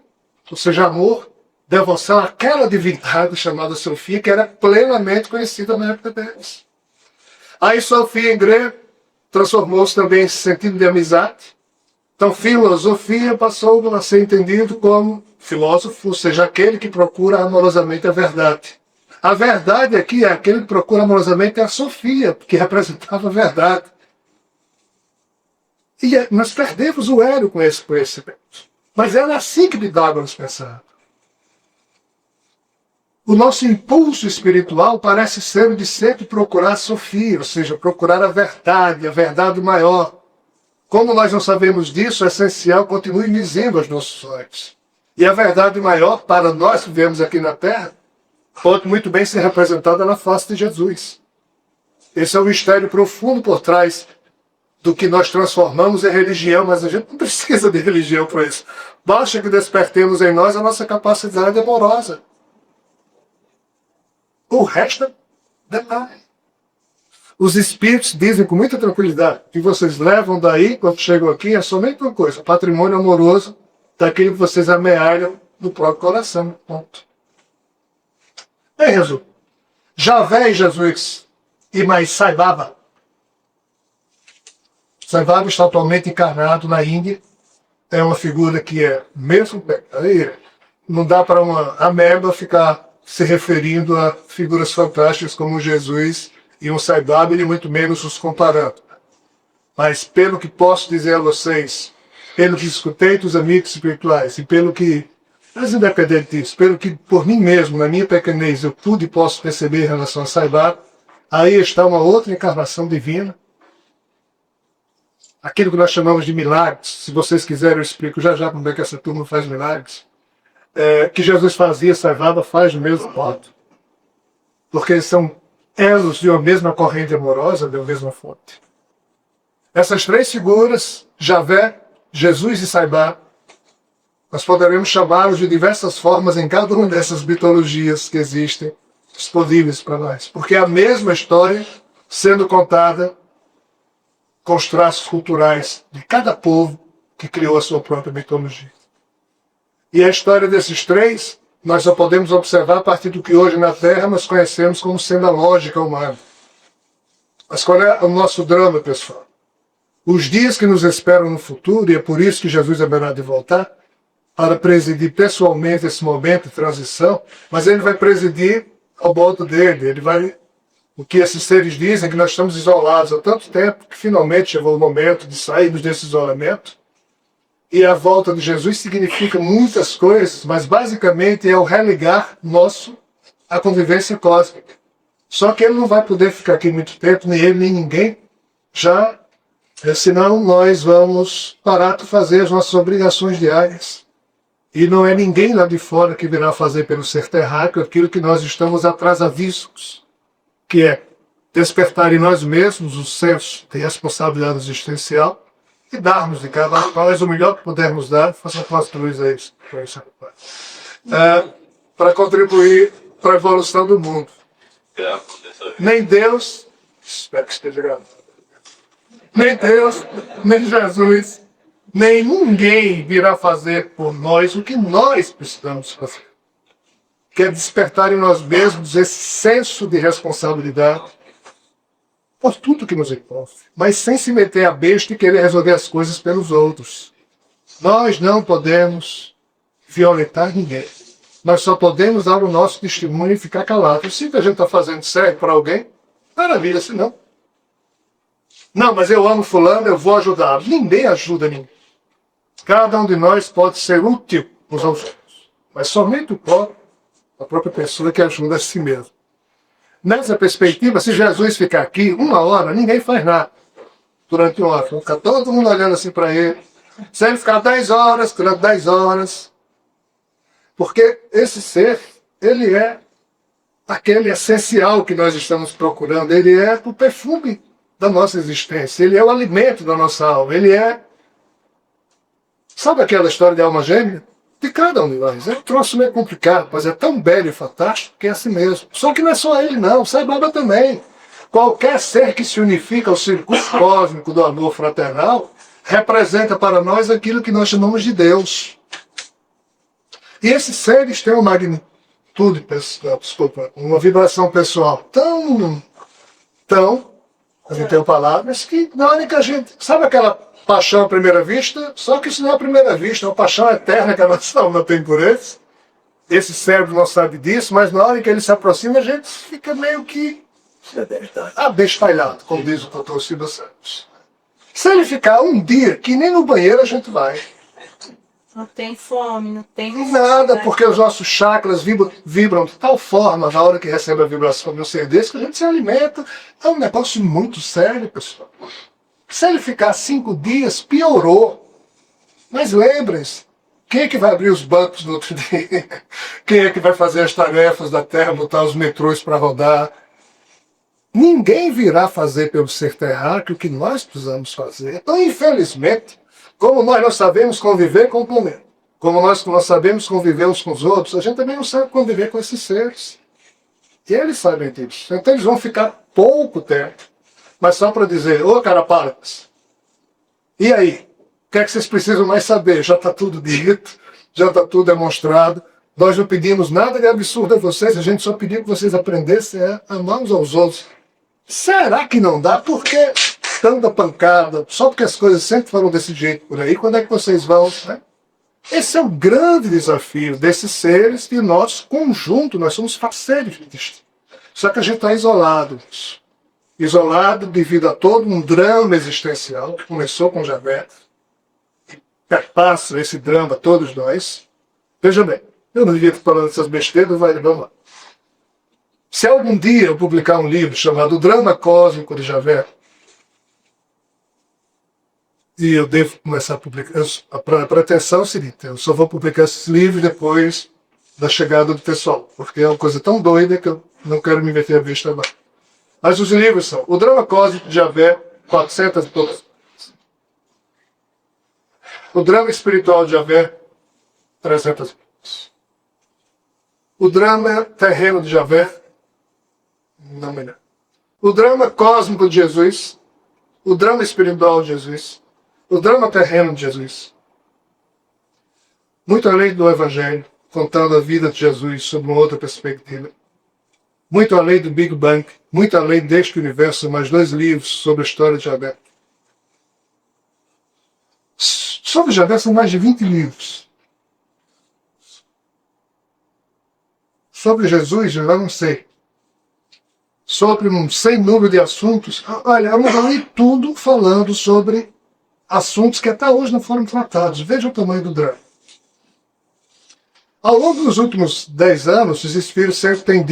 Ou seja, amor, devoção àquela divindade chamada Sofia, que era plenamente conhecida na época deles. Aí Sofia, em grego, transformou-se também em sentido de amizade. Então, filosofia passou a ser entendido como filósofo, ou seja, aquele que procura amorosamente a verdade. A verdade aqui é aquele que procura amorosamente a Sofia, que representava a verdade. E nós perdemos o elo com esse conhecimento. Mas era assim que Pitágoras pensava. O nosso impulso espiritual parece ser o de sempre procurar a Sofia, ou seja, procurar a verdade maior. Como nós não sabemos disso, é essencial que continue dizendo aos nossos olhos. E a verdade maior, para nós que vivemos aqui na Terra, pode muito bem ser representada na face de Jesus. Esse é um mistério profundo por trás do que nós transformamos em religião, mas a gente não precisa de religião para isso. Basta que despertemos em nós a nossa capacidade amorosa. O resto é detalhe. Os espíritos dizem com muita tranquilidade que vocês levam daí, quando chegam aqui, é somente uma coisa, patrimônio amoroso daquilo que vocês amealham no próprio coração. Ponto. Em resumo, Javé e Jesus e mais Sai Baba. Sai Baba está atualmente encarnado na Índia. É uma figura que é mesmo... Aí não dá para uma ameba ficar se referindo a figuras fantásticas como Jesus e um Sai Baba, e muito menos os comparando. Mas pelo que posso dizer a vocês, pelo que escutei dos amigos espirituais e pelo que, mas independente disso, pelo que por mim mesmo, na minha pequenez, eu pude e posso perceber em relação a Sai Baba, aí está uma outra encarnação divina. Aquilo que nós chamamos de milagres, se vocês quiserem eu explico já como é que essa turma faz milagres, que Jesus fazia, Sai Baba faz do mesmo modo. Porque eles são elos de uma mesma corrente amorosa, de uma mesma fonte. Essas três figuras, Javé, Jesus e Sai Baba, nós poderemos chamá-los de diversas formas em cada uma dessas mitologias que existem disponíveis para nós. Porque é a mesma história sendo contada com os traços culturais de cada povo que criou a sua própria mitologia. E a história desses três, nós só podemos observar a partir do que hoje na Terra nós conhecemos como sendo a lógica humana. Mas qual é o nosso drama, pessoal? Os dias que nos esperam no futuro, e é por isso que Jesus haverá de voltar, para presidir pessoalmente esse momento de transição, mas ele vai presidir ao modo dele, ele vai... O que esses seres dizem é que nós estamos isolados há tanto tempo que finalmente chegou o momento de sairmos desse isolamento. E a volta de Jesus significa muitas coisas, mas basicamente é o religar nosso à convivência cósmica. Só que ele não vai poder ficar aqui muito tempo, nem ele, nem ninguém, já, senão nós vamos parar de fazer as nossas obrigações diárias. E não é ninguém lá de fora que virá fazer pelo ser terráqueo aquilo que nós estamos atrasavíssimos, que é despertar em nós mesmos o senso de responsabilidade existencial e darmos de cada nós o melhor que pudermos dar, faça parte Luiz a isso, para contribuir para a evolução do mundo. Nem Deus, espero que esteja gravado, nem Deus, nem Jesus, nem ninguém virá fazer por nós o que nós precisamos fazer. Que é despertar em nós mesmos esse senso de responsabilidade por tudo que nos envolve, mas sem se meter a besta e querer resolver as coisas pelos outros. Nós não podemos violentar ninguém. Nós só podemos dar o nosso testemunho e ficar calados. Se o que a gente está fazendo serve para alguém, maravilha, se não. Não, mas eu amo fulano, eu vou ajudar. Ninguém ajuda ninguém. Cada um de nós pode ser útil uns aos outros, mas somente o próprio, a própria pessoa que ajuda a si mesmo. Nessa perspectiva, se Jesus ficar aqui 1 hora, ninguém faz nada. Durante 1 hora, vai ficar todo mundo olhando assim para ele. Se ele ficar 10 horas, durante 10 horas. Porque esse ser, ele é aquele essencial que nós estamos procurando. Ele é o perfume da nossa existência. Ele é o alimento da nossa alma. Ele é... Sabe aquela história de alma gêmea? de cada um de nós. É um troço meio complicado, mas é tão belo e fantástico que é assim mesmo. Só que não é só ele não, Sai Baba também. Qualquer ser que se unifica ao circuito cósmico do amor fraternal representa para nós aquilo que nós chamamos de Deus. E esses seres têm uma magnitude, desculpa, uma vibração pessoal tão, a gente tem palavras que na hora que a gente, sabe aquela paixão à primeira vista? Só que isso não é a primeira vista, é uma paixão eterna que a nossa alma tem por eles. Esse cérebro não sabe disso, mas na hora que ele se aproxima, a gente fica meio que abestalhado, como diz o doutor Silva Santos. Se ele ficar um dia, que nem no banheiro a gente vai. Não tem fome, não tem Nada, porque os nossos chakras vibram de tal forma na hora que recebe a vibração de um ser desse que a gente se alimenta. É um negócio muito sério, pessoal. Se ele ficar 5 dias, piorou. Mas lembrem-se, quem é que vai abrir os bancos no outro dia? Quem é que vai fazer as tarefas da Terra, botar os metrôs para rodar? Ninguém virá fazer pelo ser terráqueo o que nós precisamos fazer. Então, infelizmente, como nós não sabemos conviver com o planeta, como nós não sabemos conviver uns com os outros, a gente também não sabe conviver com esses seres. E eles sabem disso. Então eles vão ficar pouco tempo. Mas só para dizer, ô carapatas, e aí? O que é que vocês precisam mais saber? Já está tudo dito, já está tudo demonstrado. Nós não pedimos nada de absurdo a vocês, a gente só pediu que vocês aprendessem a amar uns aos outros. Será que não dá? Por que tanta pancada? Só porque as coisas sempre foram desse jeito por aí, quando é que vocês vão? Né? Esse é um grande desafio desses seres e nosso conjunto, nós somos parceiros disso. Só que a gente está isolado. Isolado devido a todo um drama existencial que começou com Javé. Perpassa esse drama a todos nós. Veja bem, eu não devia estar falando essas besteiras, vamos lá. Se algum dia eu publicar um livro chamado O Drama Cósmico de Javé, e eu devo começar a publicar, a pretensão é o seguinte, eu só vou publicar esses livros depois da chegada do pessoal, porque é uma coisa tão doida que eu não quero me meter a vista agora. Mas os livros são O Drama Cósmico de Javé, 400 e poucas. O Drama Espiritual de Javé, 300 e poucas. O Drama Terreno de Javé, não me lembro. O Drama Cósmico de Jesus, o Drama Espiritual de Jesus, o Drama Terreno de Jesus. Muito além do Evangelho, contando a vida de Jesus sob uma outra perspectiva. Muito além do Big Bang, muito além deste universo, mais 2 livros sobre a história de Javé. Sobre Javé são mais de 20 livros. Sobre Jesus, eu já não sei. Sobre um sem número de assuntos. Olha, eu não li tudo falando sobre assuntos que até hoje não foram tratados. Veja o tamanho do drama. Ao longo dos últimos 10 anos, os espíritos sempre têm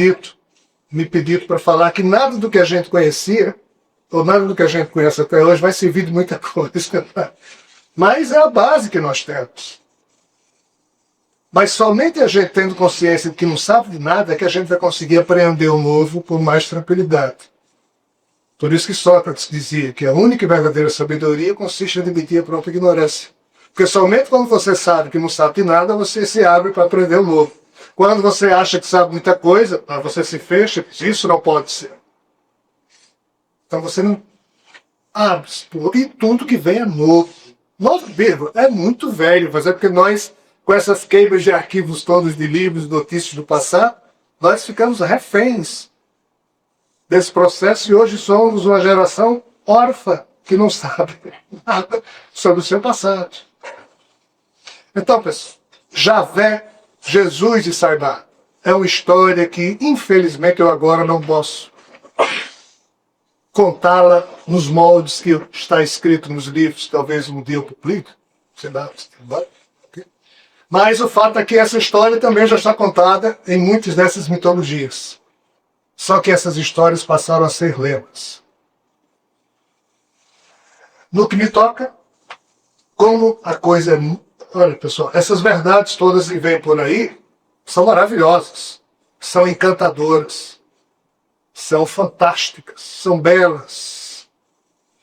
me pedido para falar que nada do que a gente conhecia, ou nada do que a gente conhece até hoje, vai servir de muita coisa. Mas é a base que nós temos. Mas somente a gente tendo consciência de que não sabe de nada é que a gente vai conseguir apreender o novo com mais tranquilidade. Por isso que Sócrates dizia que a única e verdadeira sabedoria consiste em admitir a própria ignorância. Porque somente quando você sabe que não sabe de nada, você se abre para aprender o novo. Quando você acha que sabe muita coisa, você se fecha, isso não pode ser. Então você não abre, e tudo que vem é novo. Novo mesmo, é muito velho, mas é porque nós, com essas queimas de arquivos todos de livros, notícias do passado, nós ficamos reféns desse processo e hoje somos uma geração órfã que não sabe nada sobre o seu passado. Então, pessoal, Javé, Jesus e Saibá é uma história que, infelizmente, eu agora não posso contá-la nos moldes que está escrito nos livros, talvez um dia eu publique. Mas o fato é que essa história também já está contada em muitas dessas mitologias. Só que essas histórias passaram a ser lemas. No que me toca, como a coisa é... Olha, pessoal, essas verdades todas que vêm por aí são maravilhosas, são encantadoras, são fantásticas, são belas.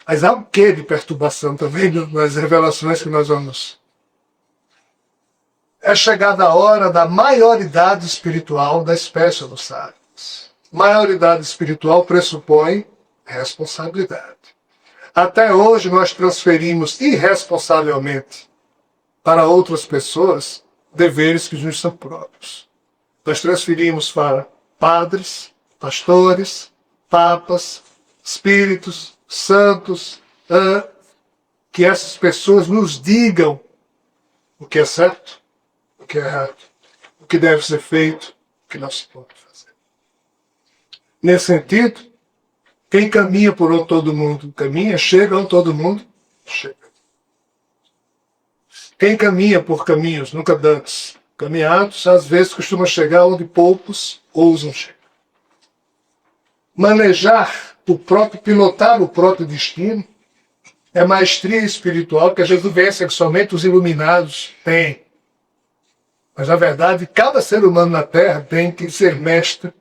Mas há um quê de perturbação também nas revelações que nós vamos é chegada a hora da maioridade espiritual da espécie Homo sapiens. Maioridade espiritual pressupõe responsabilidade. Até hoje nós transferimos irresponsavelmente para outras pessoas deveres que nos são próprios. Nós transferimos para padres, pastores, papas, espíritos, santos, que essas pessoas nos digam o que é certo, o que é errado, o que deve ser feito, o que não se pode fazer. Nesse sentido, quem caminha por onde todo mundo caminha, chega onde todo mundo chega. Quem caminha por caminhos nunca dantes caminhados, às vezes costuma chegar onde poucos ousam chegar. Manejar o próprio, pilotar o próprio destino é maestria espiritual que às vezes vence que somente os iluminados têm. Mas, na verdade, cada ser humano na Terra tem que ser mestre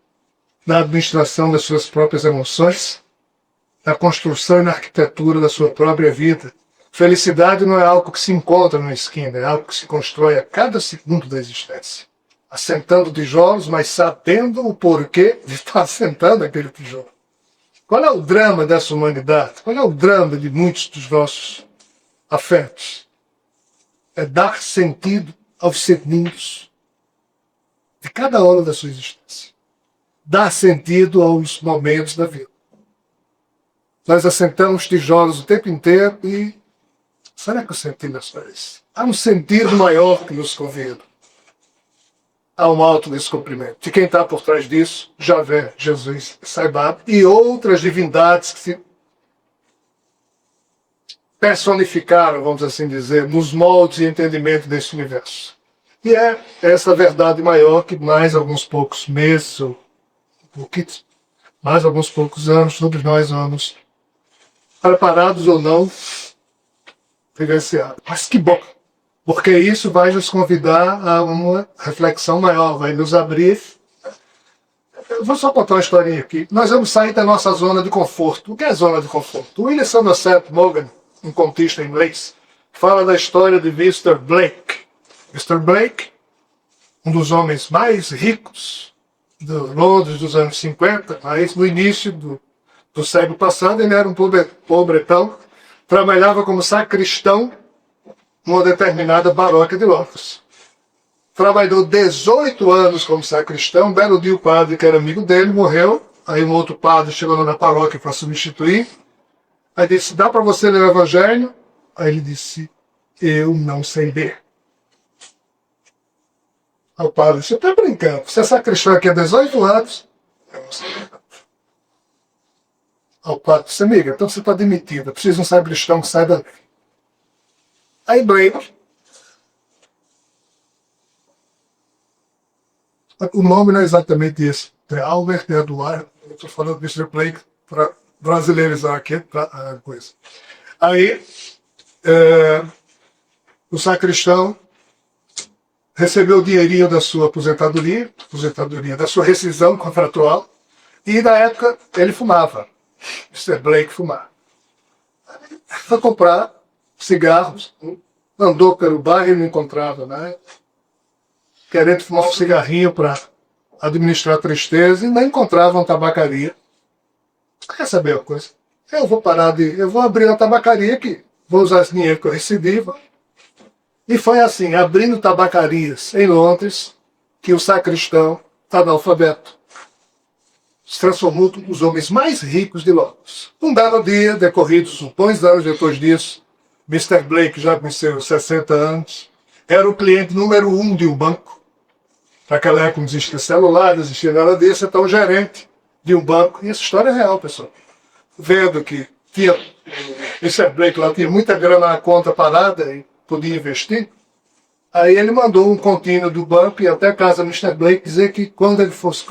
na administração das suas próprias emoções, na construção e na arquitetura da sua própria vida. Felicidade não é algo que se encontra na esquina, é algo que se constrói a cada segundo da existência. Assentando tijolos, mas sabendo o porquê de estar assentando aquele tijolo. Qual é o drama dessa humanidade? Qual é o drama de muitos dos nossos afetos? É dar sentido aos segundos de cada hora da sua existência. Dar sentido aos momentos da vida. Nós assentamos tijolos o tempo inteiro e será que o sentido é só esse? Há um sentido maior que nos convida. Há um autodescobrimento. De quem está por trás disso? Javé, Jesus, Saibab e outras divindades que se personificaram, vamos assim dizer, nos moldes e entendimento desse universo. E é essa verdade maior que mais alguns poucos meses, ou mais alguns poucos anos, todos nós vamos, preparados ou não, vivenciar. Mas que bom! Porque isso vai nos convidar a uma reflexão maior, vai nos abrir. Eu vou só contar uma historinha aqui. Nós vamos sair da nossa zona de conforto. O que é zona de conforto? O William Somerset Maugham, um contista inglês, fala da história de Mr. Blake. Mr. Blake, um dos homens mais ricos de Londres dos anos 50, mas no início do século passado, ele era um pobretão, trabalhava como sacristão numa determinada paróquia de Londres. Trabalhou 18 anos como sacristão. Um belo dia o padre, que era amigo dele, morreu. Aí um outro padre chegou lá na paróquia para substituir. Aí disse, dá para você ler o evangelho? Aí ele disse, eu não sei ler. Aí o padre disse, você está brincando, você é sacristão aqui há 18 anos? Eu não sei ler. Aí o padre disse, amiga, então você está demitido, precisa de um sacristão que sai daqui. Aí Blake, o nome não é exatamente esse, é Albert Edward, eu estou falando de Mr. Blake para brasileirizar aqui a coisa. Aí o sacristão recebeu o dinheirinho da sua aposentadoria, da sua rescisão contratual, e na época ele fumava, Mr. Blake fumava. Foi comprar cigarros, andou pelo bairro e não encontrava, né? Querendo fumar um cigarrinho para administrar a tristeza e não encontrava uma tabacaria. Quer saber uma coisa? Eu vou abrir uma tabacaria aqui, vou usar esse dinheiro que eu recebi. E foi assim, abrindo tabacarias em Londres, que o sacristão, analfabeto, se transformou um dos homens mais ricos de Londres. Um belo dia, decorridos uns bons anos depois disso, Mr. Blake, já com seus 60 anos, era o cliente número 1 de um banco. Naquela época não existia celular, não existia nada disso, então o gerente de um banco, e essa história é real, pessoal, vendo que Mr. Blake lá tinha muita grana na conta parada e podia investir, aí ele mandou um contínuo do banco e até a casa do Mr. Blake dizer que quando fosse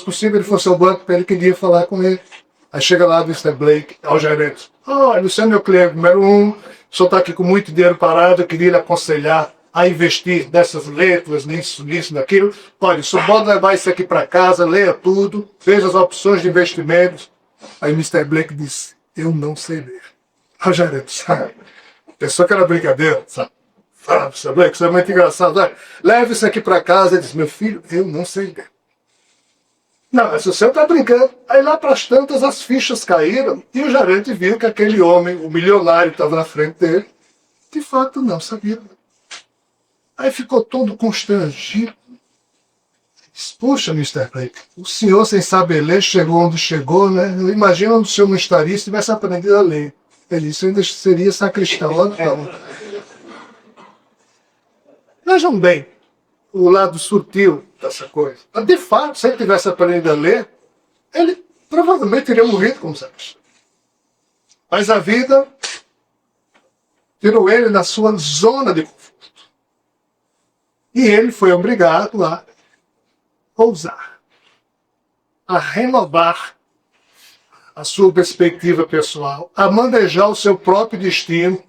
possível ele fosse ao banco para ele queria falar com ele. Aí chega lá do Mr. Blake, ao gerente, você é meu cliente número 1, o senhor está aqui com muito dinheiro parado, eu queria lhe aconselhar a investir nessas letras, nisso, naquilo. Olha, o senhor pode levar isso aqui para casa, leia tudo, veja as opções de investimentos. Aí Mr. Blake disse, eu não sei ler. O gerente, sabe? Pensou que era brincadeira, sabe? Ah, sabe que isso é muito engraçado. Olha, leve isso aqui para casa. Ele diz, meu filho, eu não sei ler. Não, mas o senhor está brincando. Aí lá para as tantas as fichas caíram e o gerente viu que aquele homem, o milionário que estava na frente dele, de fato não sabia. Aí ficou todo constrangido. Disse, puxa, Mr. Blake, o senhor sem saber ler chegou onde chegou, né? Imagina onde o senhor não estaria se tivesse aprendido a ler. Ele disse, eu ainda seria sacristão. Então. Vejam bem o lado sutil dessa coisa. De fato, se ele tivesse aprendido a ler, ele provavelmente teria morrido como sacristão. Mas a vida tirou ele da sua zona de conforto. E ele foi obrigado a ousar, a renovar a sua perspectiva pessoal, a manejar o seu próprio destino.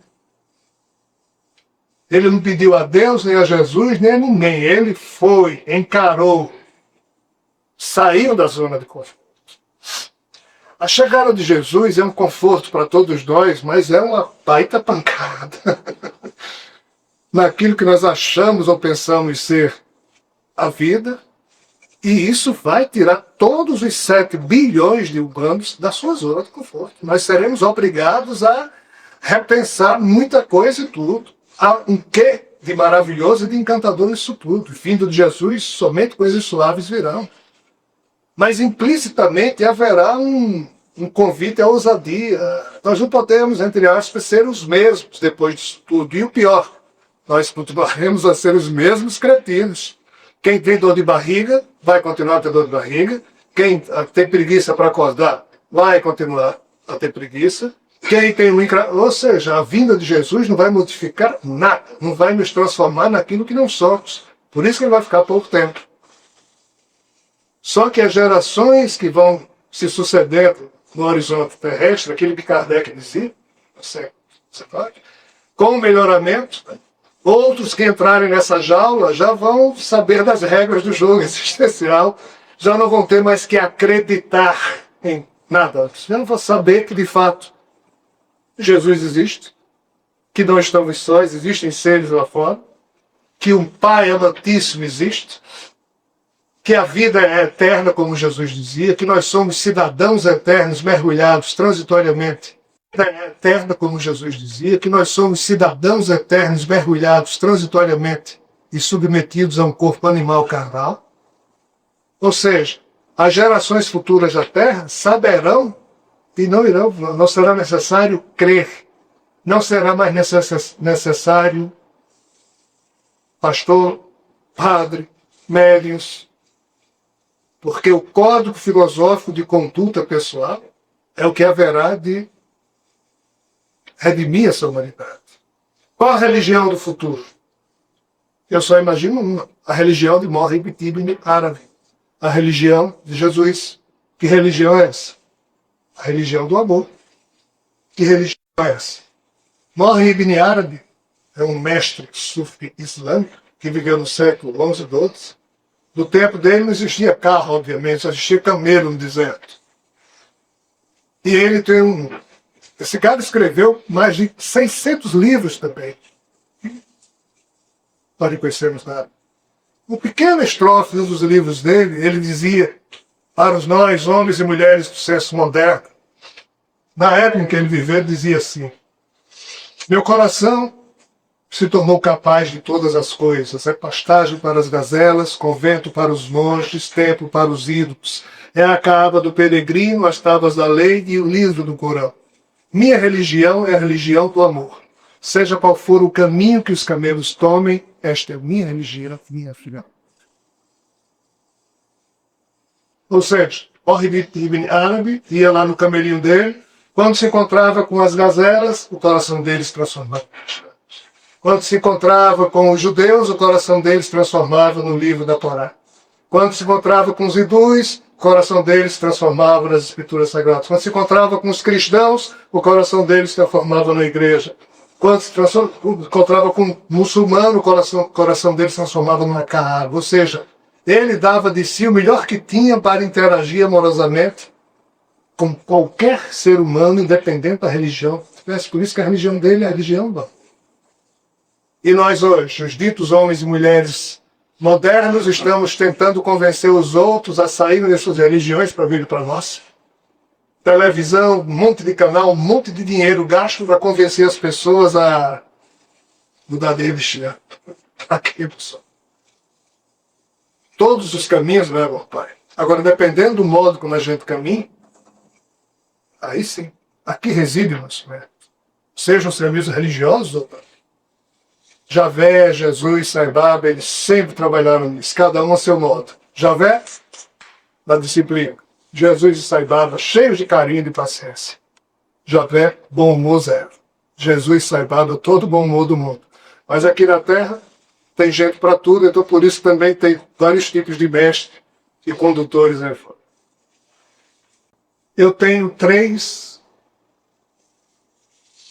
Ele não pediu a Deus, nem a Jesus, nem a ninguém. Ele foi, encarou, saiu da zona de conforto. A chegada de Jesus é um conforto para todos nós, mas é uma baita pancada naquilo que nós achamos ou pensamos ser a vida, e isso vai tirar todos os 7 bilhões de humanos da sua zona de conforto. Nós seremos obrigados a repensar muita coisa e tudo. Há um quê de maravilhoso e de encantador nisso tudo. Vindo de Jesus, somente coisas suaves virão. Mas implicitamente haverá um convite à ousadia. Nós não podemos, entre aspas, ser os mesmos depois disso tudo. E o pior, nós continuaremos a ser os mesmos cretinos. Quem tem dor de barriga, vai continuar a ter dor de barriga. Quem tem preguiça para acordar, vai continuar a ter preguiça. Quem tem ou seja, a vinda de Jesus não vai modificar nada, não vai nos transformar naquilo que não somos. Por isso que ele vai ficar pouco tempo. Só que as gerações que vão se sucedendo no horizonte terrestre, aquilo que Kardec dizia, você pode, com o melhoramento, outros que entrarem nessa jaula já vão saber das regras do jogo existencial, já não vão ter mais que acreditar em nada, já não vão saber que de fato Jesus existe, que não estamos sós, existem seres lá fora, que um Pai amantíssimo existe, que a vida é eterna, como Jesus dizia, que nós somos cidadãos eternos mergulhados transitoriamente. É eterna, como Jesus dizia, que nós somos cidadãos eternos mergulhados transitoriamente e submetidos a um corpo animal carnal. Ou seja, as gerações futuras da Terra saberão e não será necessário crer, não será mais necessário pastor, padre, médiuns, porque o código filosófico de conduta pessoal é o que haverá de redimir essa humanidade. Qual a religião do futuro? Eu só imagino uma, a religião de Mohammed ibn Arabi, a religião de Jesus. Que religião é essa? A religião do amor. Que religião é essa? Mohammed ibn Arabi é um mestre sufi islâmico que viveu no século XI e XII. No tempo dele não existia carro, obviamente, só existia camelo no deserto. E ele tem esse cara escreveu mais de 600 livros também. Nós não conhecemos nada. Uma pequena estrofe de um dos livros dele, ele dizia para os nós, homens e mulheres do senso moderno, na época em que ele viveu, ele dizia assim: meu coração se tornou capaz de todas as coisas, é pastagem para as gazelas, convento para os monges, templo para os ídolos, é a cava do peregrino, as tábuas da lei e o livro do Corão. Minha religião é a religião do amor. Seja qual for o caminho que os camelos tomem, esta é minha religião, minha filha. Ou seja, Mohammed ibn Arabi ia lá no camelinho dele, quando se encontrava com as gazelas, o coração deles se transformava. Quando se encontrava com os judeus, o coração deles se transformava no livro da Torá. Quando se encontrava com os hindus, o coração deles se transformava nas escrituras sagradas. Quando se encontrava com os cristãos, o coração deles se transformava na igreja. Quando se encontrava com o muçulmano, o coração deles se transformava numa Kaaba. Ou seja, ele dava de si o melhor que tinha para interagir amorosamente com qualquer ser humano, independente da religião. Por isso que a religião dele é a religião do amor. E nós hoje, os ditos homens e mulheres modernos, estamos tentando convencer os outros a saírem dessas religiões para vir para nós. Televisão, um monte de canal, um monte de dinheiro gasto para convencer as pessoas a mudar de religião. Aqui, pessoal. Todos os caminhos levam ao Pai. Agora, dependendo do modo como a gente caminha, aí sim, aqui reside o nosso mérito. Sejam os caminhos religiosos ou não. Javé, Jesus, Sai Baba, eles sempre trabalharam nisso, cada um a seu modo. Javé, na disciplina. Jesus e Sai Baba, cheios de carinho e de paciência. Javé, bom humor zero. Jesus e Sai Baba, todo bom humor do mundo. Mas aqui na Terra, tem gente para tudo, então por isso também tem vários tipos de mestres e condutores. Né? Eu tenho 3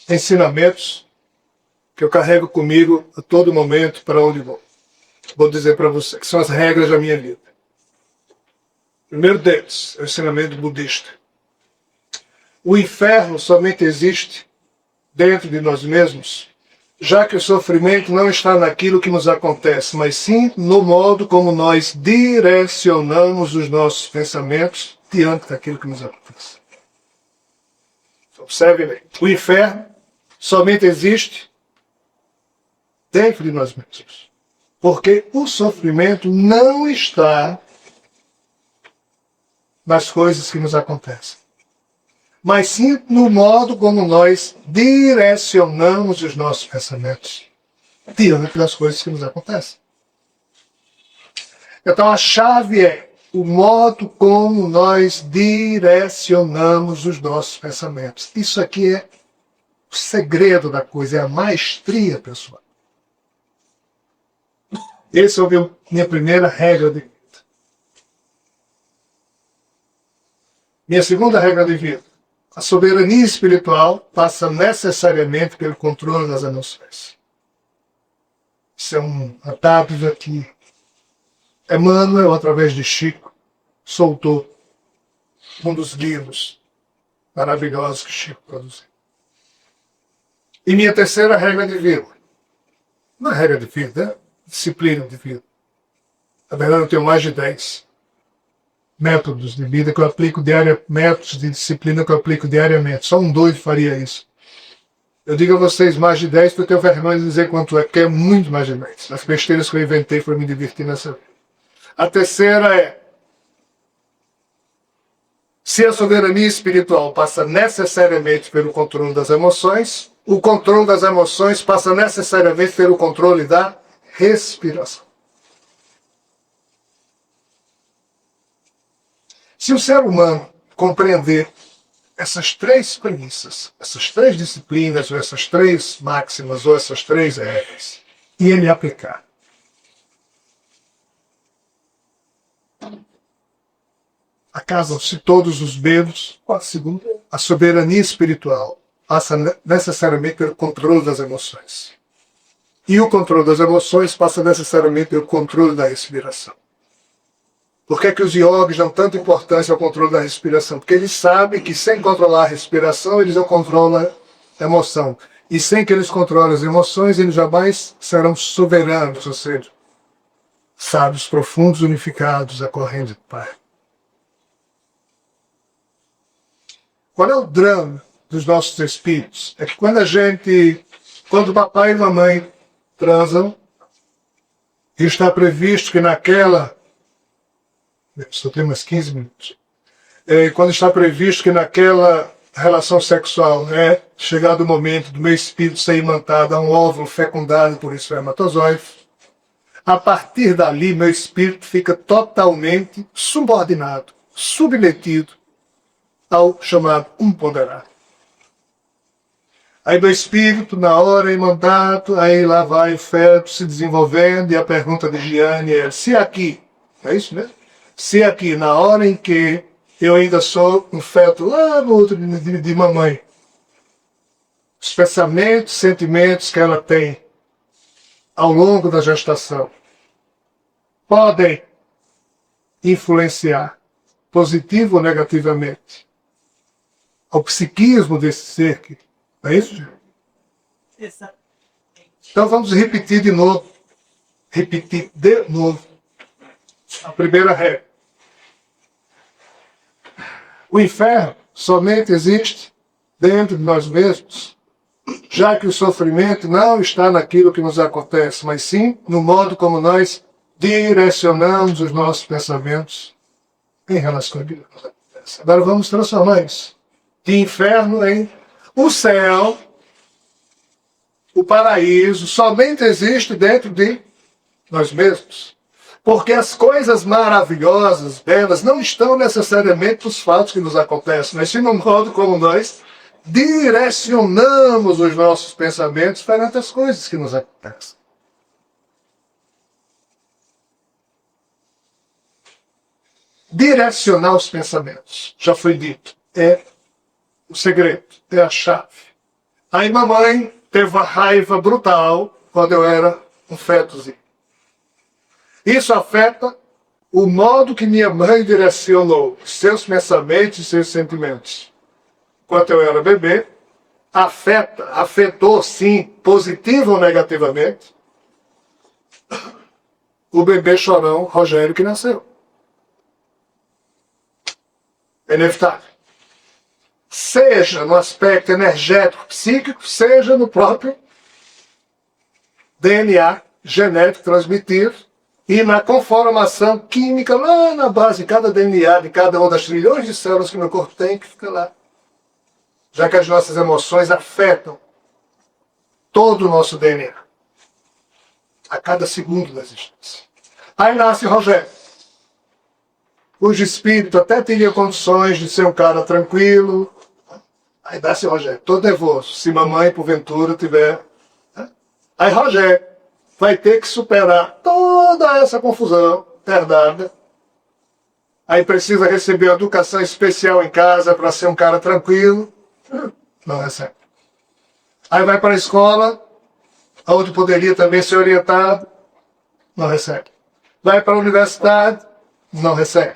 ensinamentos que eu carrego comigo a todo momento para onde vou. Vou dizer para você que são as regras da minha vida. O primeiro deles é o ensinamento budista. O inferno somente existe dentro de nós mesmos, já que o sofrimento não está naquilo que nos acontece, mas sim no modo como nós direcionamos os nossos pensamentos diante daquilo que nos acontece. Observe bem. O inferno somente existe dentro de nós mesmos. Porque o sofrimento não está nas coisas que nos acontecem, mas sim no modo como nós direcionamos os nossos pensamentos diante das coisas que nos acontecem. Então a chave é o modo como nós direcionamos os nossos pensamentos. Isso aqui é o segredo da coisa, é a maestria, pessoal. Essa é a minha primeira regra de vida. Minha segunda regra de vida. A soberania espiritual passa necessariamente pelo controle das emoções. Isso é uma dádiva que Emmanuel, através de Chico, soltou um dos livros maravilhosos que Chico produziu. E minha terceira regra de vida. Não é regra de vida, é disciplina de vida. Na verdade, eu tenho mais de 10 métodos de vida que eu aplico diariamente, métodos de disciplina que eu aplico diariamente. Só um doido faria isso. Eu digo a vocês mais de 10 porque eu tenho vergonha de dizer quanto é, porque é muito mais de 10. As besteiras que eu inventei para me divertir nessa vida. A terceira é: se a soberania espiritual passa necessariamente pelo controle das emoções, o controle das emoções passa necessariamente pelo controle da respiração. Se o ser humano compreender essas 3 premissas, essas 3 disciplinas, ou essas 3 máximas, ou essas 3 regras, e ele aplicar, acasam-se todos os medos. Qual a segunda? A soberania espiritual passa necessariamente pelo controle das emoções. E o controle das emoções passa necessariamente pelo controle da respiração. Por que é que os yogis dão tanta importância ao controle da respiração? Porque eles sabem que sem controlar a respiração, eles não controlam a emoção. E sem que eles controlem as emoções, eles jamais serão soberanos, ou seja, sábios profundos, unificados, a corrente do Pai. Qual é o drama dos nossos espíritos? É que quando o papai e a mamãe transam, e está previsto que naquela... Só tem mais 15 minutos. Quando está previsto que naquela relação sexual, chegado o momento do meu espírito ser imantado a um óvulo fecundado por espermatozoide, a partir dali meu espírito fica totalmente subordinado, submetido ao chamado imponderável. Aí meu espírito, na hora imantado, aí lá vai o feto se desenvolvendo, e a pergunta de Gianni é: se aqui, é isso mesmo? Se aqui, na hora em que eu ainda sou um feto lá no outro de mamãe, os pensamentos, sentimentos que ela tem ao longo da gestação podem influenciar, positivo ou negativamente, ao psiquismo desse ser. Não é isso, gente? Exato. Então vamos repetir de novo. Repetir de novo. A primeira regra. O inferno somente existe dentro de nós mesmos, já que o sofrimento não está naquilo que nos acontece, mas sim no modo como nós direcionamos os nossos pensamentos em relação a aquilo que nos acontece. Agora vamos transformar isso de inferno em o céu, o paraíso, somente existe dentro de nós mesmos. Porque as coisas maravilhosas, belas, não estão necessariamente nos fatos que nos acontecem, mas sim no modo como nós direcionamos os nossos pensamentos perante as coisas que nos acontecem. Direcionar os pensamentos, já foi dito, é o segredo, é a chave. Aí mamãe teve uma raiva brutal quando eu era um fetozinho. Isso afeta o modo que minha mãe direcionou seus pensamentos e seus sentimentos. Enquanto eu era bebê, afetou sim, positivo ou negativamente, o bebê chorão Rogério que nasceu. É inevitável. Seja no aspecto energético, psíquico, seja no próprio DNA genético transmitido e na conformação química lá na base de cada DNA, de cada uma das trilhões de células que meu corpo tem, que fica lá. Já que as nossas emoções afetam todo o nosso DNA. A cada segundo da existência. Aí nasce Rogério, cujo espírito até teria condições de ser um cara tranquilo. Aí nasce Rogério, todo nervoso, se mamãe, porventura, tiver. Aí Rogério vai ter que superar toda essa confusão herdada. Aí precisa receber uma educação especial em casa para ser um cara tranquilo. Não recebe. Aí vai para a escola, onde poderia também ser orientado. Não recebe. Vai para a universidade, não recebe.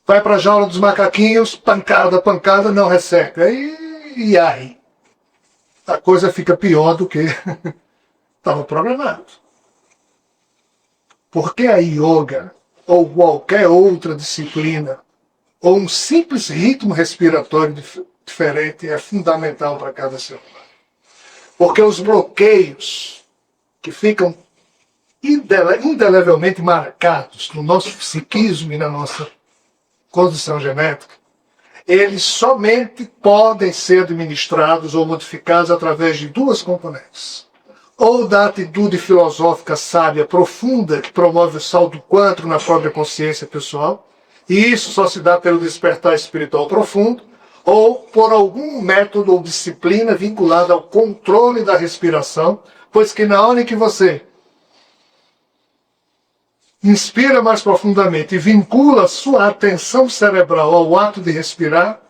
Vai para a jaula dos macaquinhos, pancada, pancada, não recebe. Aí a coisa fica pior do que estava programado. Porque a yoga, ou qualquer outra disciplina, ou um simples ritmo respiratório diferente é fundamental para cada ser humano. Porque os bloqueios que ficam indelevelmente marcados no nosso psiquismo e na nossa condição genética, eles somente podem ser administrados ou modificados através de duas componentes. Ou da atitude filosófica sábia profunda que promove o salto quântico na própria consciência pessoal, e isso só se dá pelo despertar espiritual profundo, ou por algum método ou disciplina vinculada ao controle da respiração, pois que na hora em que você inspira mais profundamente e vincula sua atenção cerebral ao ato de respirar,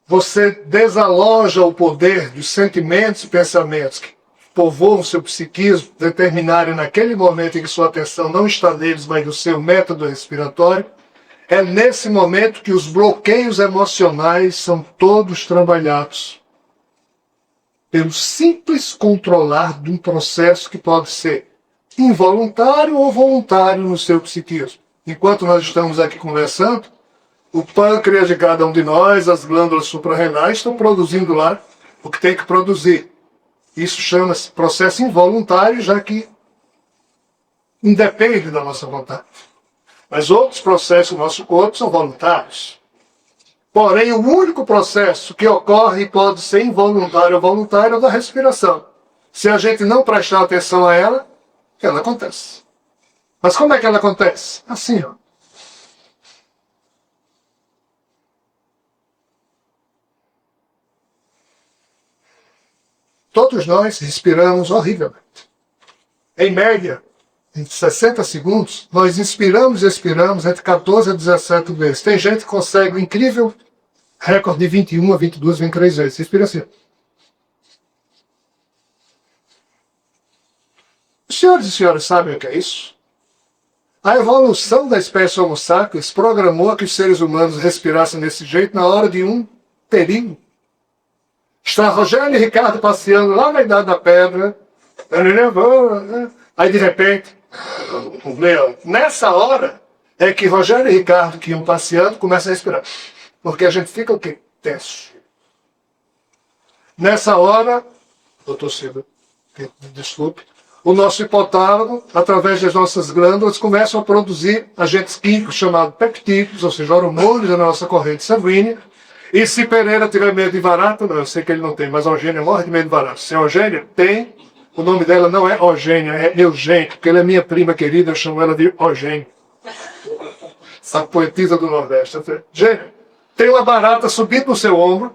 você desaloja o poder dos sentimentos e pensamentos que povoam seu psiquismo, determinarem naquele momento em que sua atenção não está neles, mas no seu método respiratório. É nesse momento que os bloqueios emocionais são todos trabalhados pelo simples controlar de um processo que pode ser involuntário ou voluntário no seu psiquismo. Enquanto nós estamos aqui conversando, o pâncreas de cada um de nós, as glândulas suprarrenais estão produzindo lá o que tem que produzir. Isso chama-se processo involuntário, já que independe da nossa vontade. Mas outros processos do nosso corpo são voluntários. Porém, o único processo que ocorre e pode ser involuntário ou voluntário é o da respiração. Se a gente não prestar atenção a ela acontece. Mas como é que ela acontece? Assim, ó. Todos nós respiramos horrivelmente. Em média, em 60 segundos, nós inspiramos e expiramos entre 14 a 17 vezes. Tem gente que consegue um incrível recorde de 21 a 22, 23 vezes. Respira assim. Os senhores e senhoras sabem o que é isso? A evolução da espécie Homo sapiens programou que os seres humanos respirassem desse jeito na hora de um perigo. Está Rogério e Ricardo passeando lá na Idade da Pedra. Aí de repente, nessa hora é que Rogério e Ricardo, que iam passeando, começam a respirar. Porque a gente fica o quê? Tenso. Nessa hora, doutor Silva, desculpe, o nosso hipotálamo, através das nossas glândulas, começam a produzir agentes químicos chamados peptídeos, ou seja, hormônios da nossa corrente sanguínea. E se Pereira tiver medo de barato, não, eu sei que ele não tem, mas a Eugênia morre de medo de barato. Se a Eugênia tem, o nome dela não é Eugênia, é Eugênia, porque ela é minha prima querida, eu chamo ela de Eugênia. Essa poetisa do Nordeste. Gênia, tem uma barata subindo no seu ombro.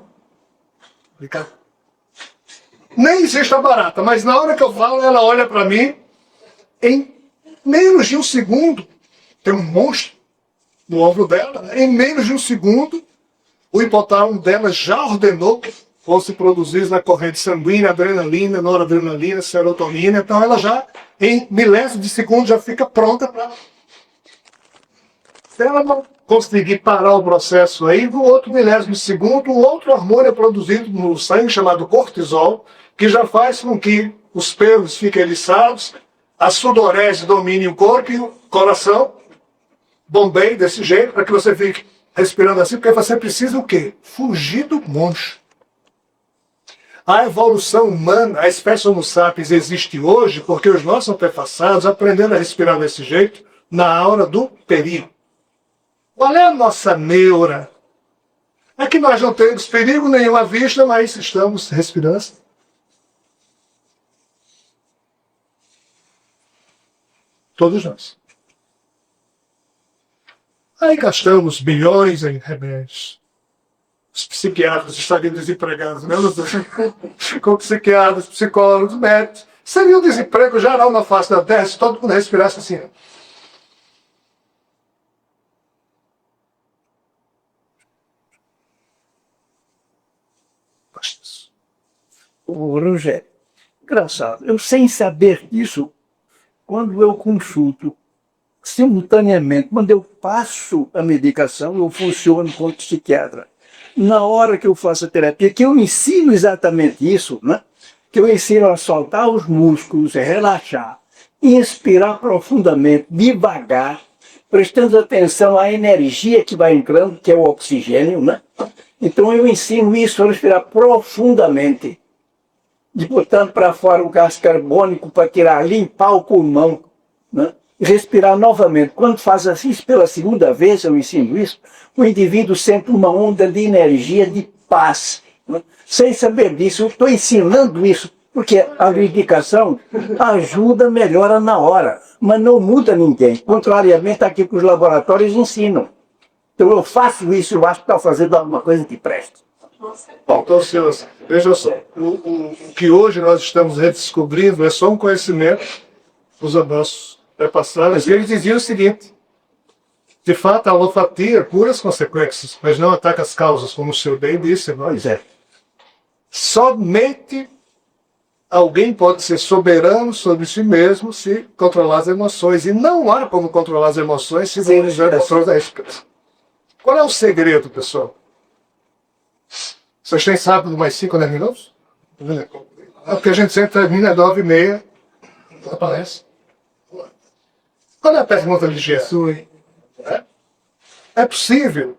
Nem existe a barata, mas na hora que eu falo, ela olha para mim, em menos de um segundo, tem um monstro no ombro dela, em menos de um segundo, o hipotálamo dela já ordenou que fosse produzir na corrente sanguínea, adrenalina, noradrenalina, serotonina, então ela já, em milésimos de segundo, já fica pronta para... Se ela não conseguir parar o processo aí, no outro milésimo de segundo, um outro hormônio é produzido no sangue, chamado cortisol, que já faz com que os pelos fiquem eriçados, a sudorese domine o corpo e o coração bombeie desse jeito, para que você fique respirando assim, porque você precisa o quê? Fugir do monstro. A evolução humana, a espécie Homo sapiens existe hoje porque os nossos antepassados aprenderam a respirar desse jeito na hora do perigo. Qual é a nossa neura? É que nós não temos perigo nenhum à vista, mas estamos respirando. Todos nós. Aí gastamos bilhões em remédios. Os psiquiatras estariam desempregados, né? Com psiquiatras, psicólogos, médicos. Seria um desemprego geral na face da Terra se todo mundo respirasse assim. Ô, Rogério, engraçado, eu sem saber disso, quando eu consulto simultaneamente, quando eu passo a medicação, eu funciono como psiquiatra. Na hora que eu faço a terapia, que eu ensino exatamente isso, né? Que eu ensino a soltar os músculos, relaxar, inspirar profundamente, devagar, prestando atenção à energia que vai entrando, que é o oxigênio, né? Então eu ensino isso a respirar profundamente, de botando para fora o gás carbônico para tirar, limpar o pulmão, né? Respirar novamente. Quando faz assim pela segunda vez, eu ensino isso, o indivíduo sente uma onda de energia, de paz. Né? Sem saber disso, eu estou ensinando isso, porque a medicação ajuda, melhora na hora, mas não muda ninguém. Contrariamente àquilo que os laboratórios ensinam. Então eu faço isso, eu acho que está fazendo alguma coisa que presta. Bom, então, senhores, veja só, o que hoje nós estamos redescobrindo é só um conhecimento dos nossos antepassados. E eles diziam o seguinte: de fato, a alopatia cura as consequências, mas não ataca as causas, como o senhor bem disse. Pois é. Somente alguém pode ser soberano sobre si mesmo se controlar as emoções. E não há como controlar as emoções se não as emoções da respiração. Qual é o segredo, pessoal? Vocês têm sábado mais 5 ou 10 minutos? É porque a gente sempre termina às 9h30. Aparece. Qual é a pergunta de Jesus? É possível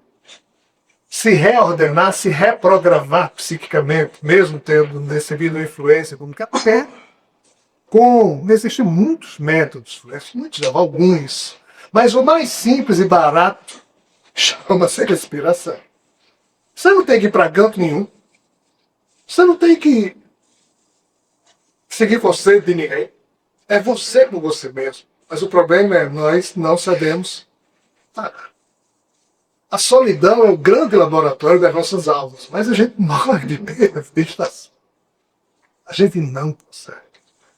se reordenar, se reprogramar psiquicamente, mesmo tendo recebido influência como café? Existem muitos métodos, alguns. Mas o mais simples e barato chama-se respiração. Você não tem que ir para canto nenhum. Você não tem que seguir você de ninguém. É você com você mesmo. Mas o problema é nós não sabemos parar. A solidão é o grande laboratório das nossas almas. Mas a gente morre de meditação. A gente não consegue.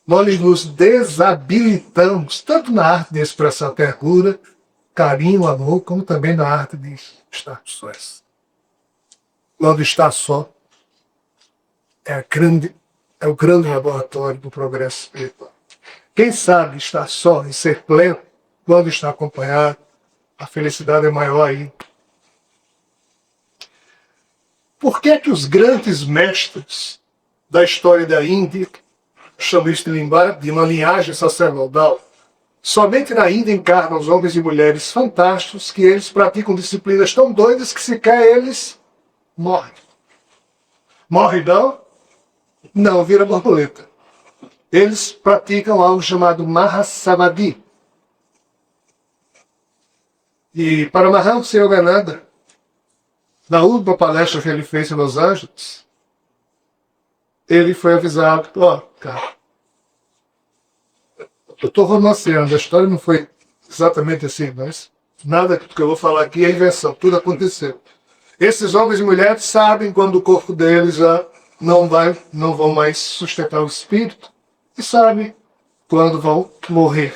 Nós nos desabilitamos, tanto na arte de expressar ternura, carinho, amor, como também na arte de estar sós. Quando está só, é o grande laboratório do progresso espiritual. Quem sabe estar só e ser pleno, quando está acompanhado, a felicidade é maior ainda. Por que que os grandes mestres da história da Índia, chamam isso de uma linhagem sacerdotal, somente na Índia encarnam os homens e mulheres fantásticos que eles praticam disciplinas tão doidas que sequer eles morrem. Morre não? Não, vira borboleta. Eles praticam algo chamado Mahasamadhi. E para Mahamsa Yogananda, na última palestra que ele fez em Los Angeles, ele foi avisado, cara, eu estou romanceando, a história não foi exatamente assim, mas nada que eu vou falar aqui é invenção, tudo aconteceu. Esses homens e mulheres sabem quando o corpo deles já não vão mais sustentar o espírito e sabem quando vão morrer.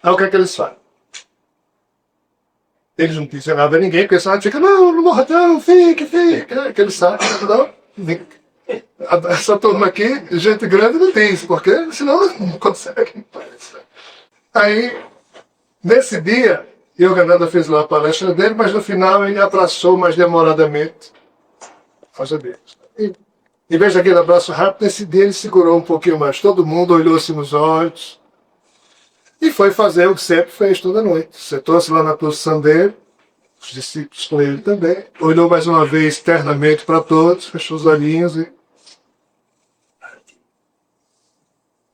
Aí o que é que eles fazem? Eles não dizem nada a ninguém, porque eles ficam, não morra não, fique. Que eles sabem, não, essa turma aqui, gente grande não tem isso, porque senão não consegue. Aí, nesse dia, Yogananda fez lá a palestra dele, mas no final ele abraçou mais demoradamente as abelhas. E, em vez daquele abraço rápido, nesse dia ele segurou um pouquinho mais. Todo mundo olhou-se nos olhos e foi fazer o que sempre fez toda noite. Sentou-se lá na posição dele, os discípulos com ele também, olhou mais uma vez externamente para todos, fechou os olhinhos e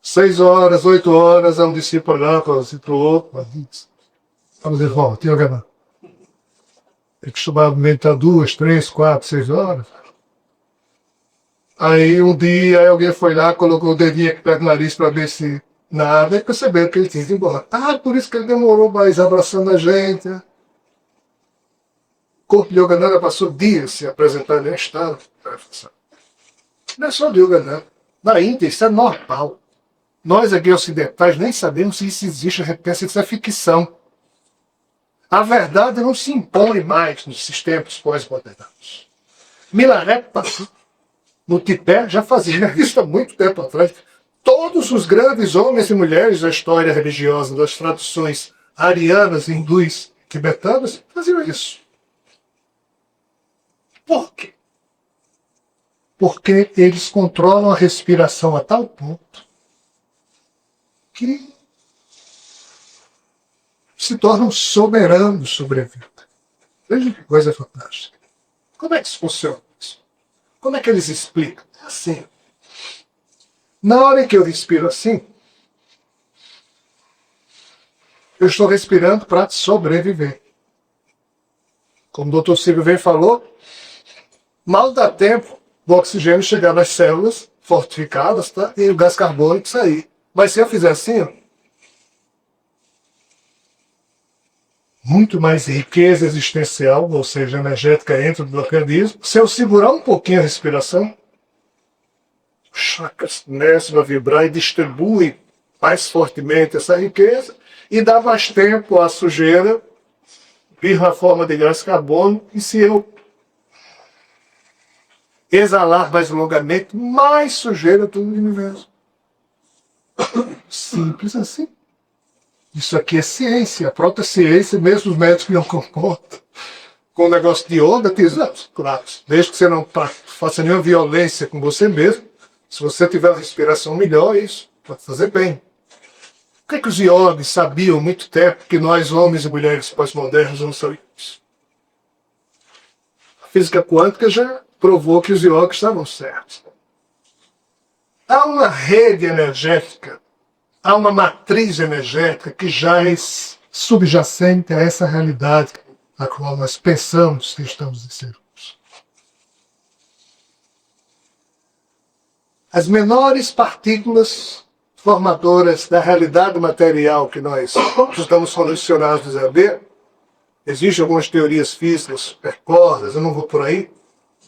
6 horas, 8 horas, um discípulo olhava assim para o outro, vamos de volta, Yogananda. Ele costumava meditar 2, 3, 4, 6 horas. Aí um dia alguém foi lá, colocou o dedinho aqui perto do nariz para ver se nada, e percebeu que ele tinha ido embora. Por isso que ele demorou mais abraçando a gente. O corpo de Yogananda passou dias se apresentando em estado. Não é só de Yogananda. Na Índia isso é normal. Nós aqui ocidentais nem sabemos se isso existe, a gente pensa que isso é ficção. A verdade não se impõe mais nos sistemas pós-modernos. Milarepa, no Tibete, já fazia isso há muito tempo atrás. Todos os grandes homens e mulheres da história religiosa, das tradições arianas, hindus, tibetanas, faziam isso. Por quê? Porque eles controlam a respiração a tal ponto que se tornam soberanos sobre a vida. Veja que coisa fantástica. Como é que isso funciona? Como é que eles explicam? É assim. Na hora que eu respiro assim, eu estou respirando para sobreviver. Como o Dr. Silvio bem falou, mal dá tempo do oxigênio chegar nas células fortificadas, tá? E o gás carbônico sair. Mas se eu fizer assim, ó, muito mais riqueza existencial, ou seja, energética entra no organismo. Se eu segurar um pouquinho a respiração, os chakras começam a vibrar e distribuem mais fortemente essa riqueza e dá mais tempo à sujeira vir na forma de gás carbônico. E se eu exalar mais longamente, mais sujeira do universo. Simples assim. Isso aqui é ciência, a própria ciência, mesmo os médicos não concordam com o negócio de yoga, diz, claro, desde que você não faça nenhuma violência com você mesmo, se você tiver uma respiração melhor, isso pode fazer bem. O que é que os yogis sabiam há muito tempo que nós, homens e mulheres pós-modernos, não sabíamos? A física quântica já provou que os yogis estavam certos. Há uma rede energética, há uma matriz energética que já é subjacente a essa realidade a qual nós pensamos que estamos inseridos. As menores partículas formadoras da realidade material que nós estamos condicionados a ver, existem algumas teorias físicas supercordas, eu não vou por aí,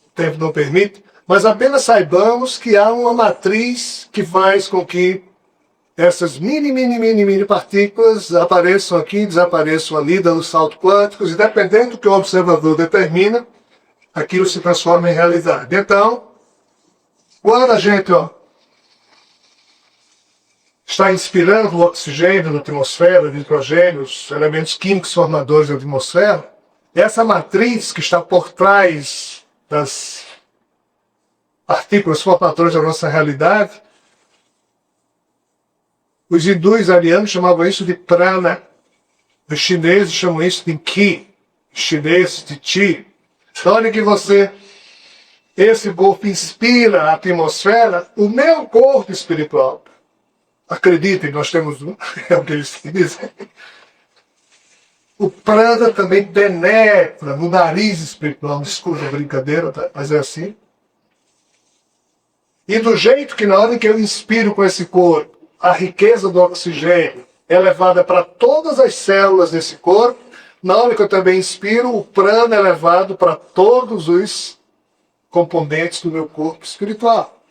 o tempo não permite, mas apenas saibamos que há uma matriz que faz com que essas mini partículas apareçam aqui, desapareçam ali, dando saltos quânticos, e dependendo do que o observador determina, aquilo se transforma em realidade. Então, quando a gente está inspirando o oxigênio na atmosfera, o nitrogênio, os elementos químicos formadores da atmosfera, Essa matriz que está por trás das partículas formadoras da nossa realidade, os hindus arianos chamavam isso de prana, os chineses chamam isso de ki, os chineses de chi. Na hora que esse corpo inspira a atmosfera, o meu corpo espiritual, acreditem, nós temos um, é o que eles dizem, o prana também penetra no nariz espiritual, desculpa a brincadeira, tá? Mas é assim. E do jeito que na hora que eu inspiro com esse corpo, a riqueza do oxigênio é levada para todas as células desse corpo, na hora que eu também inspiro, o prana é levado para todos os componentes do meu corpo espiritual.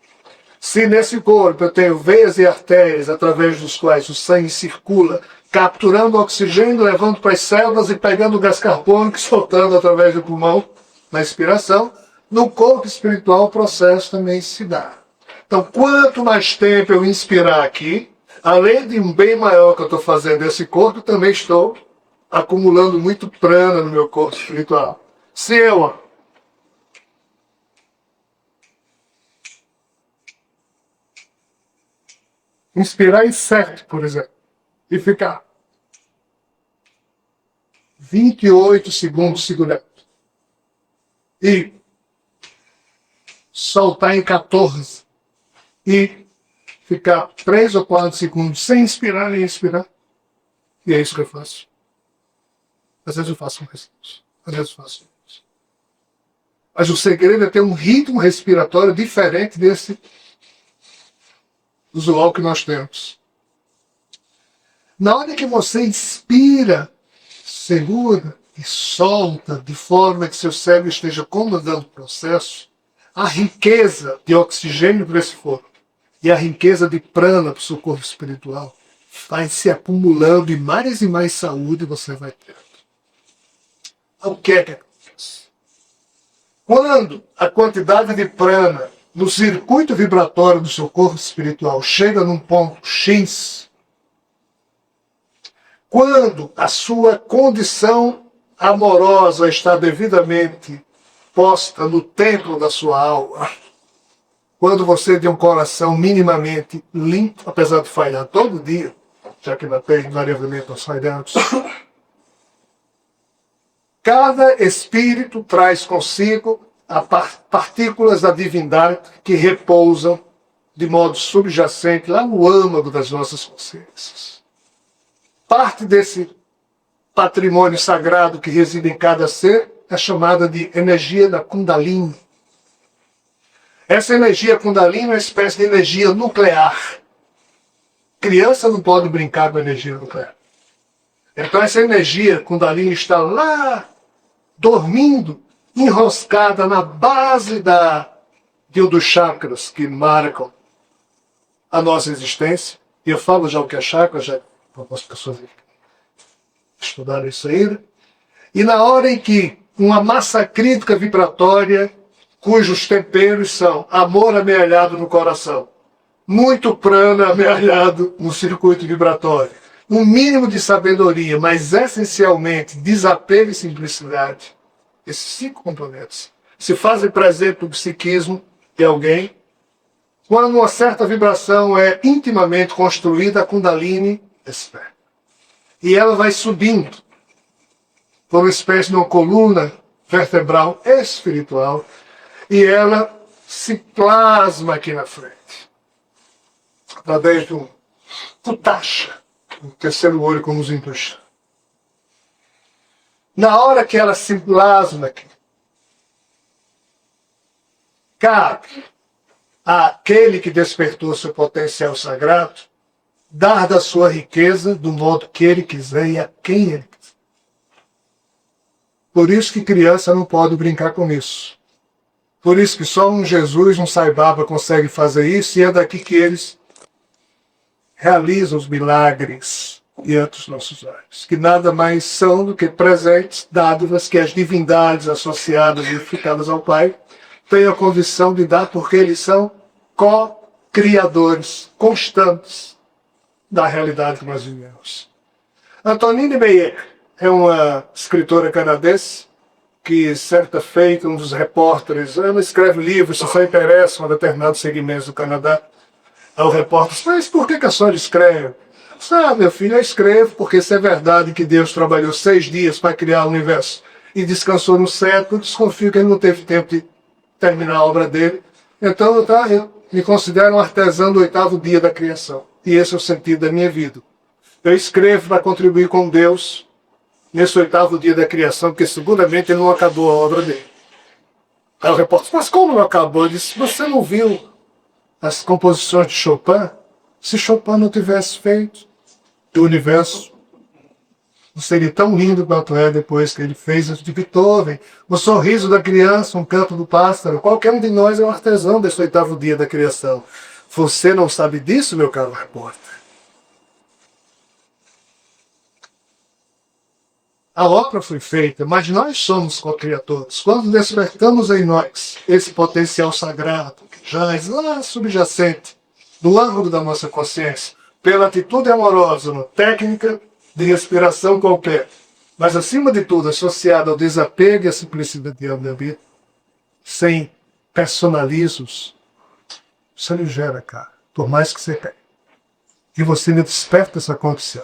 Se nesse corpo eu tenho veias e artérias através dos quais o sangue circula, capturando o oxigênio, levando para as células e pegando o gás carbônico e soltando através do pulmão na inspiração, no corpo espiritual o processo também se dá. Então, quanto mais tempo eu inspirar aqui, além de um bem maior que eu estou fazendo nesse corpo, também estou acumulando muito prana no meu corpo espiritual. Se eu inspirar incerto, por exemplo, e ficar 28 segundos segurando, e soltar em 14, e ficar 3 ou 4 segundos sem inspirar nem expirar, e é isso que eu faço. Às vezes eu faço mais isso, às vezes eu faço isso. Mas o segredo é ter um ritmo respiratório diferente desse usual que nós temos. Na hora que você inspira, segura e solta, de forma que seu cérebro esteja comandando o processo, a riqueza de oxigênio para esse corpo e a riqueza de prana para o seu corpo espiritual vai se acumulando e mais saúde você vai ter. O que é que acontece? Quando a quantidade de prana no circuito vibratório do seu corpo espiritual chega num ponto X, quando a sua condição amorosa está devidamente posta no templo da sua alma, quando você tem um coração minimamente limpo, apesar de falhar todo dia, já que na Terra invariavelmente nós falhamos, cada espírito traz consigo partículas da divindade que repousam de modo subjacente lá no âmago das nossas consciências. Parte desse patrimônio sagrado que reside em cada ser é chamada de energia da Kundalini. Essa energia Kundalini é uma espécie de energia nuclear. Criança não pode brincar com energia nuclear. Então essa energia Kundalini está lá, dormindo, enroscada na base de um dos chakras que marcam a nossa existência. E eu falo já o que é chakra, já para as pessoas estudarem isso ainda. E na hora em que uma massa crítica vibratória, cujos temperos são amor amealhado no coração, muito prana amealhado no circuito vibratório, um mínimo de sabedoria, mas essencialmente desapego e simplicidade, esses 5 componentes se fazem presente no psiquismo de alguém, quando uma certa vibração é intimamente construída, a Kundalini desperta. E ela vai subindo por uma espécie de uma coluna vertebral espiritual, e ela se plasma aqui na frente, através de um Kutasha, o terceiro olho, como os hindus chamam. Na hora que ela se plasma aqui, cabe àquele que despertou seu potencial sagrado dar da sua riqueza do modo que ele quiser e a quem ele quiser. Por isso que criança não pode brincar com isso. Por isso que só um Jesus, um Sai Baba consegue fazer isso, e é daqui que eles realizam os milagres diante dos nossos olhos, que nada mais são do que presentes, dádivas que as divindades associadas e unificadas ao Pai têm a condição de dar, porque eles são co-criadores constantes da realidade que nós vivemos. Antonine Meyer é uma escritora canadense que, certa feita, um dos repórteres, ela escreve livros, se só interessa a determinados segmentos do Canadá. Aí o repórter disse, mas por que a senhora escreve? Meu filho, eu escrevo porque se é verdade que Deus trabalhou 6 dias para criar o universo e descansou no 7º, eu desconfio que ele não teve tempo de terminar a obra dele. Então, eu me considero um artesão do 8º dia da criação. E esse é o sentido da minha vida. Eu escrevo para contribuir com Deus nesse 8º dia da criação, porque seguramente ele não acabou a obra dele. Aí o repórter disse, mas como não acabou? Ele disse, você não viu as composições de Chopin? Se Chopin não tivesse feito o universo, não seria tão lindo quanto é depois que ele fez as de Beethoven, o sorriso da criança, um canto do pássaro. Qualquer um de nós é um artesão desse 8º dia da criação. Você não sabe disso, meu caro repórter? A obra foi feita, mas nós somos co-criadores. Quando despertamos em nós esse potencial sagrado, que jaz lá subjacente, no âmago da nossa consciência, pela atitude amorosa, uma técnica de respiração qualquer, mas acima de tudo associada ao desapego e à simplicidade da vida, sem personalismos, você lhe gera, cara, por mais que você tenha. E você me desperta essa condição.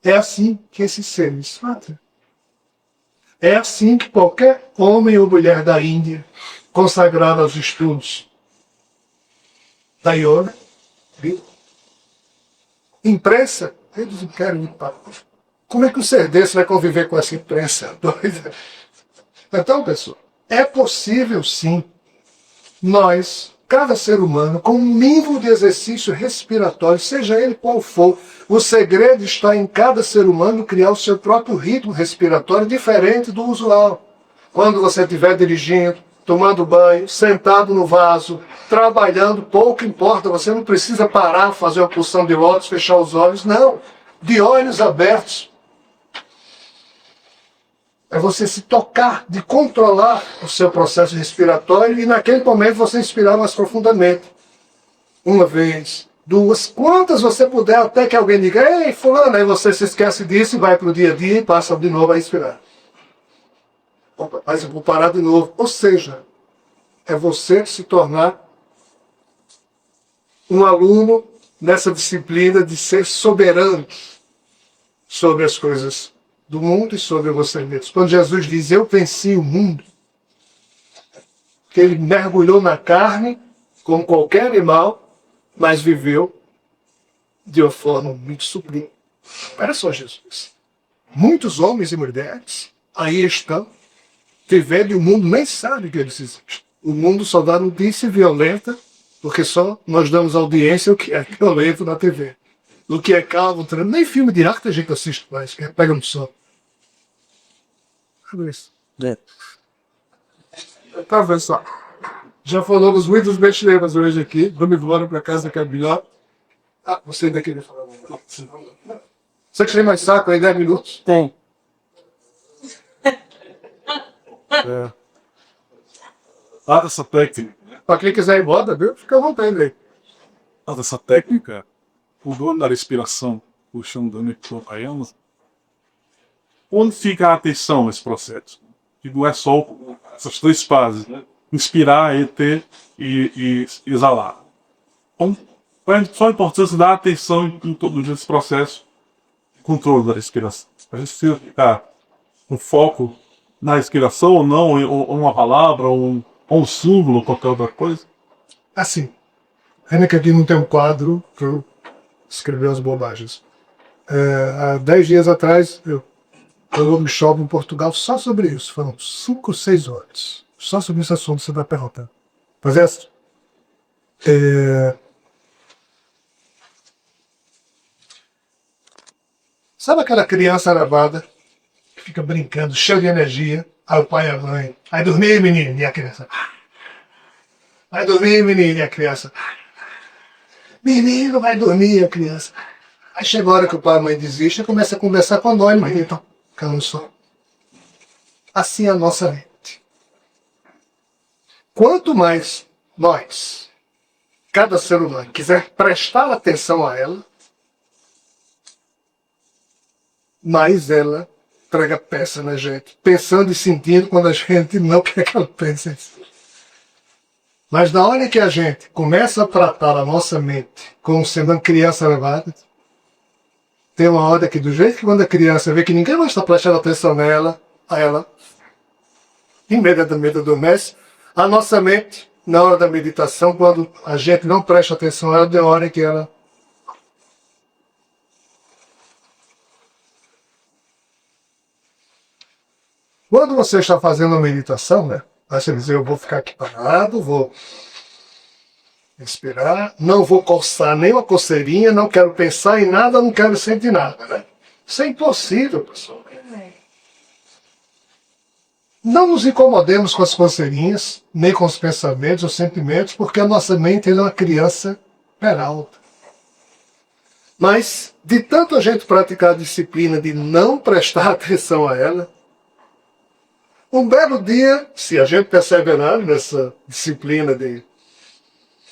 É assim que esses seres fazem. É assim que qualquer homem ou mulher da Índia, consagrado aos estudos da yoga, imprensa, eles não querem ir para. Como é que um ser desse vai conviver com essa imprensa doida? Então, pessoal, é possível sim nós, cada ser humano, com um mínimo de exercício respiratório, seja ele qual for, o segredo está em cada ser humano criar o seu próprio ritmo respiratório diferente do usual. Quando você estiver dirigindo, tomando banho, sentado no vaso, trabalhando, pouco importa, você não precisa parar, fazer uma pulsão de lótus, fechar os olhos, não. De olhos abertos. É você se tocar, de controlar o seu processo respiratório e naquele momento você inspirar mais profundamente. Uma vez, 2, quantas você puder, até que alguém diga, ei, fulano, aí você se esquece disso e vai para o dia a dia e passa de novo a inspirar. Opa, mas eu vou parar de novo. Ou seja, é você se tornar um aluno nessa disciplina de ser soberano sobre as coisas do mundo e sobre você mesmo. Quando Jesus diz, eu venci o mundo, que ele mergulhou na carne, como qualquer animal, mas viveu de uma forma muito sublime. Olha só Jesus. Muitos homens e mulheres aí estão vivendo e o mundo nem sabe que eles existem. O mundo só dá notícia violenta, porque só nós damos audiência ao que é violento na TV. O que é calmo, nem filme de arte a gente assiste mais, que pega no sono. Olha isso. Tá vendo só? Já falamos muitos besteiras hoje aqui. Vamos embora para casa que é melhor. Ah, você ainda queria falar. Você que tem mais saco aí, 10 minutos? Tem. Essa técnica, Para quem quiser ir embora, viu? Fica à vontade aí. essa técnica, o dono da respiração, puxando o microfone, onde fica a atenção nesse processo? Que não é só essas 3 fases, né? Inspirar, reter e exalar. Então, qual é só a importância da atenção em todo esse processo de controle da respiração? A gente precisa ficar com foco na respiração ou não, ou uma palavra, ou um símbolo, qualquer outra coisa. Assim, ainda que aqui não tem um quadro para escrever as bobagens. Há 10 dias atrás, eu dei um workshop em Portugal só sobre isso. Foram 5 ou 6 horas. Só sobre esse assunto você vai perguntar. Mas essa. Sabe aquela criança arabada que fica brincando, cheia de energia? Aí o pai e a mãe. Vai dormir, menino. E a criança. Vai dormir, menino. E a criança. Menino, vai dormir, a criança. Aí chega a hora que o pai e a mãe desistem e começa a conversar com nós, mas então, calma só. Assim é a nossa mente. Quanto mais nós, cada ser humano, quiser prestar atenção a ela, mais ela prega peça na gente, pensando e sentindo quando a gente não quer que ela pense em si. Mas na hora que a gente começa a tratar a nossa mente como sendo uma criança levada, tem uma hora que, do jeito que quando a criança vê que ninguém mais está prestando atenção nela, a ela imediatamente adormece. A nossa mente, na hora da meditação, quando a gente não presta atenção a ela, tem hora que ela... Quando você está fazendo uma meditação, né? Aí você diz, eu vou ficar aqui parado, vou respirar, não vou coçar nem uma coceirinha, não quero pensar em nada, não quero sentir nada, né? Isso é impossível, pessoal. Não nos incomodemos com as coceirinhas, nem com os pensamentos ou sentimentos, porque a nossa mente é uma criança peralta. Mas, de tanto a gente praticar a disciplina de não prestar atenção a ela, um belo dia, se a gente perseverar nessa disciplina de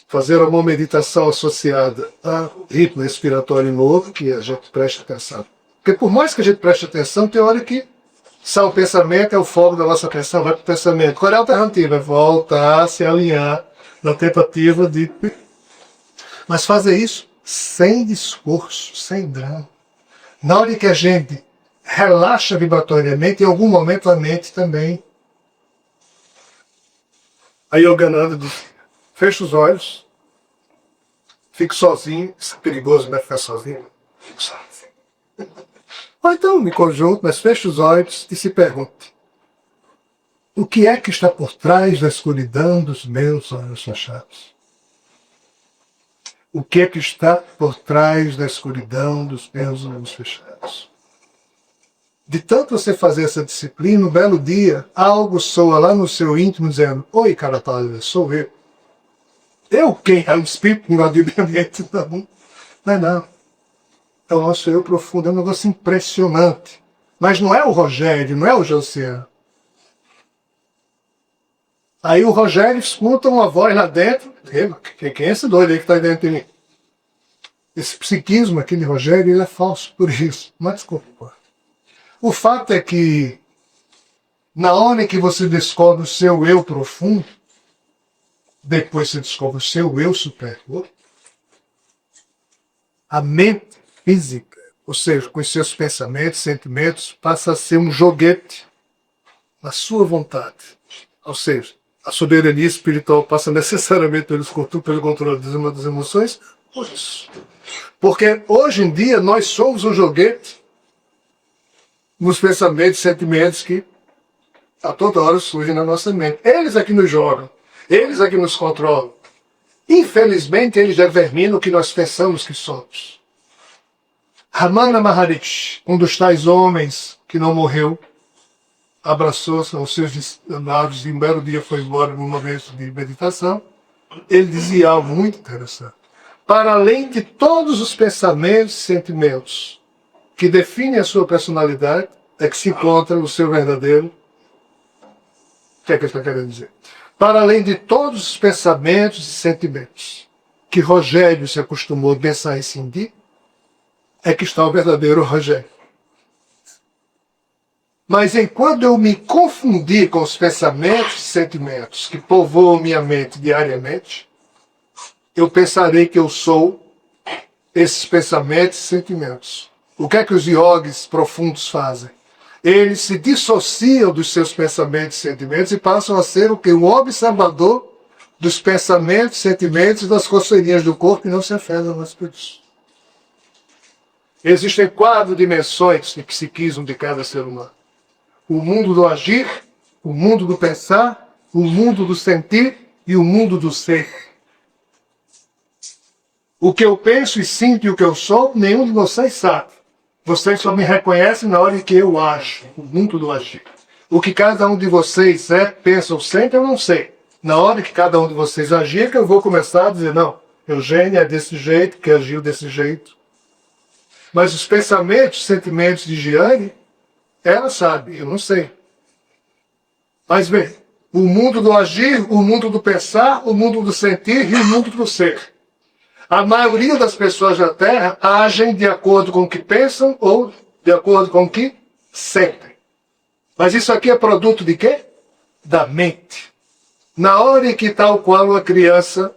fazer uma meditação associada a ritmo respiratório novo, que a gente preste atenção. Porque por mais que a gente preste atenção, tem hora que só o pensamento é o foco da nossa atenção, vai para o pensamento. Qual é a alternativa? É voltar, se alinhar na tentativa de... Mas fazer isso sem discurso, sem drama. Na hora que a gente relaxa vibratoriamente, em algum momento a mente também. Aí Yogananda diz, fecha os olhos, fique sozinho, isso é perigoso, né, ficar sozinho? Fique sozinho. Ou então, em conjunto, mas feche os olhos e se pergunte, o que é que está por trás da escuridão dos meus olhos fechados? O que é que está por trás da escuridão dos meus olhos fechados? De tanto você fazer essa disciplina, um belo dia, algo soa lá no seu íntimo dizendo, oi, cara pálida, sou eu. Eu quem? É o espírito que invadiu minha mente? Não, não é não. É o nosso eu profundo, é um negócio impressionante. Mas não é o Rogério, não é o Josiane. Aí o Rogério escuta uma voz lá dentro, quem é esse doido aí que está dentro de mim? Esse psiquismo aqui de Rogério, ele é falso por isso. Mas desculpa. O fato é que, na hora que você descobre o seu eu profundo, depois você descobre o seu eu superior, a mente física, ou seja, com os seus pensamentos, sentimentos, passa a ser um joguete na sua vontade. Ou seja, a soberania espiritual passa necessariamente pelo controle das emoções, por isso. Porque hoje em dia nós somos um joguete nos pensamentos e sentimentos que a toda hora surgem na nossa mente. Eles é que nos jogam, eles é que nos controlam. Infelizmente, eles determinam o que nós pensamos que somos. Ramana Maharishi, um dos tais homens que não morreu, abraçou os seus amados e um belo dia foi embora num momento de meditação. Ele dizia algo muito interessante. Para além de todos os pensamentos e sentimentos que definem a sua personalidade, é que se encontra o seu verdadeiro. O que é que ele está querendo dizer? Para além de todos os pensamentos e sentimentos que Rogério se acostumou a pensar e sentir, é que está o verdadeiro Rogério. Mas enquanto eu me confundi com os pensamentos e sentimentos que povoam minha mente diariamente, eu pensarei que eu sou esses pensamentos e sentimentos. O que é que os yogis profundos fazem? Eles se dissociam dos seus pensamentos e sentimentos e passam a ser o que? Um observador dos pensamentos, sentimentos e das coceirinhas do corpo e não se afetam mais por isso. Existem 4 dimensões de psiquismo de cada ser humano. O mundo do agir, o mundo do pensar, o mundo do sentir e o mundo do ser. O que eu penso e sinto e o que eu sou, nenhum de vocês sabe. Vocês só me reconhecem na hora em que eu ajo, o mundo do agir. O que cada um de vocês é, pensa ou sente, eu não sei. Na hora que cada um de vocês agir, que eu vou começar a dizer, não, Eugênia é desse jeito, que agiu desse jeito. Mas os pensamentos, sentimentos de Giane, ela sabe, eu não sei. Mas bem, o mundo do agir, o mundo do pensar, o mundo do sentir e o mundo do ser. A maioria das pessoas da Terra agem de acordo com o que pensam ou de acordo com o que Sempre. Mas isso aqui é produto de quê? Da mente. Na hora em que, tal qual uma criança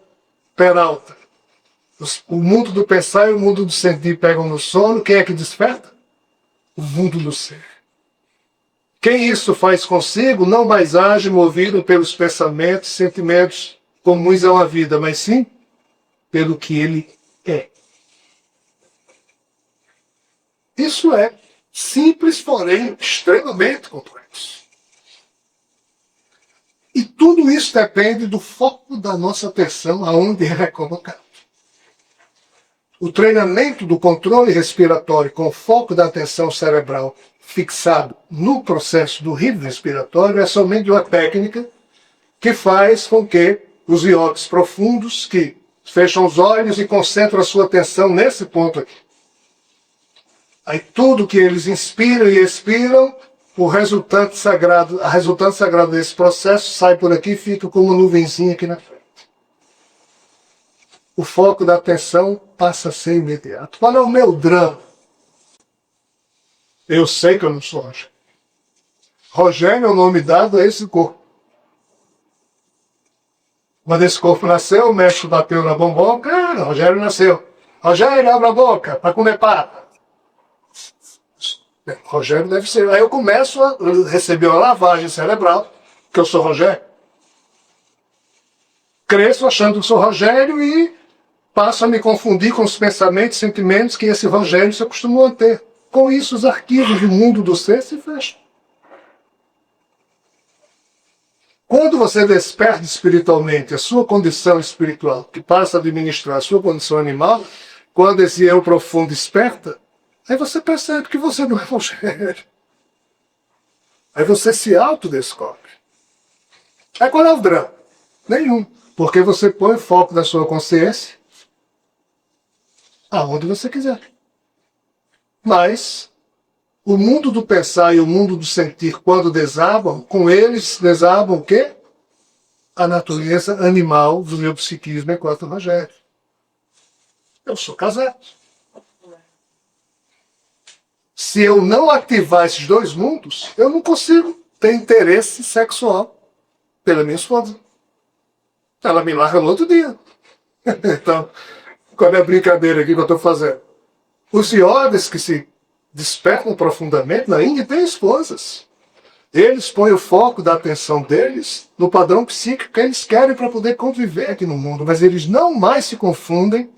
peralta, o mundo do pensar e o mundo do sentir pegam no sono, quem é que desperta? O mundo do ser. Quem isso faz consigo não mais age movido pelos pensamentos, sentimentos comuns a uma vida, mas sim pelo que ele é. Isso é simples, porém extremamente complexo. E tudo isso depende do foco da nossa atenção, aonde ela é colocada. O treinamento do controle respiratório com o foco da atenção cerebral fixado no processo do ritmo respiratório é somente uma técnica que faz com que os iogues profundos que fecham os olhos e concentram a sua atenção nesse ponto aqui. Aí tudo que eles inspiram e expiram, a resultante sagrada desse processo sai por aqui e fica como uma nuvenzinha aqui na frente. O foco da atenção passa a ser imediato. Qual é o meu drama? Eu sei que eu não sou Rogério. Rogério é o nome dado a esse corpo. Quando esse corpo nasceu, o médico bateu na bomboca, Rogério nasceu. Rogério, abre a boca para comer pata. Rogério deve ser. Aí eu começo a receber uma lavagem cerebral, que eu sou Rogério. Cresço achando que sou Rogério e passo a me confundir com os pensamentos e sentimentos que esse Rogério se acostumou a ter. Com isso, os arquivos do mundo do ser se fecham. Quando você desperta espiritualmente a sua condição espiritual, que passa a administrar a sua condição animal, quando esse eu profundo desperta, aí você percebe que você não é Rogério. Aí você se autodescobre. Aí qual é o drama? Nenhum. Porque você põe o foco da sua consciência aonde você quiser. Mas o mundo do pensar e o mundo do sentir, quando desabam, com eles desabam o quê? A natureza animal do meu psiquismo enquanto Rogério. Eu sou casado. Se eu não ativar esses dois mundos, eu não consigo ter interesse sexual pela minha esposa. Ela me larga no outro dia. Então, qual é a brincadeira aqui que eu estou fazendo? Os iogues que se despertam profundamente na Índia têm esposas. Eles põem o foco da atenção deles no padrão psíquico que eles querem para poder conviver aqui no mundo, mas eles não mais se confundem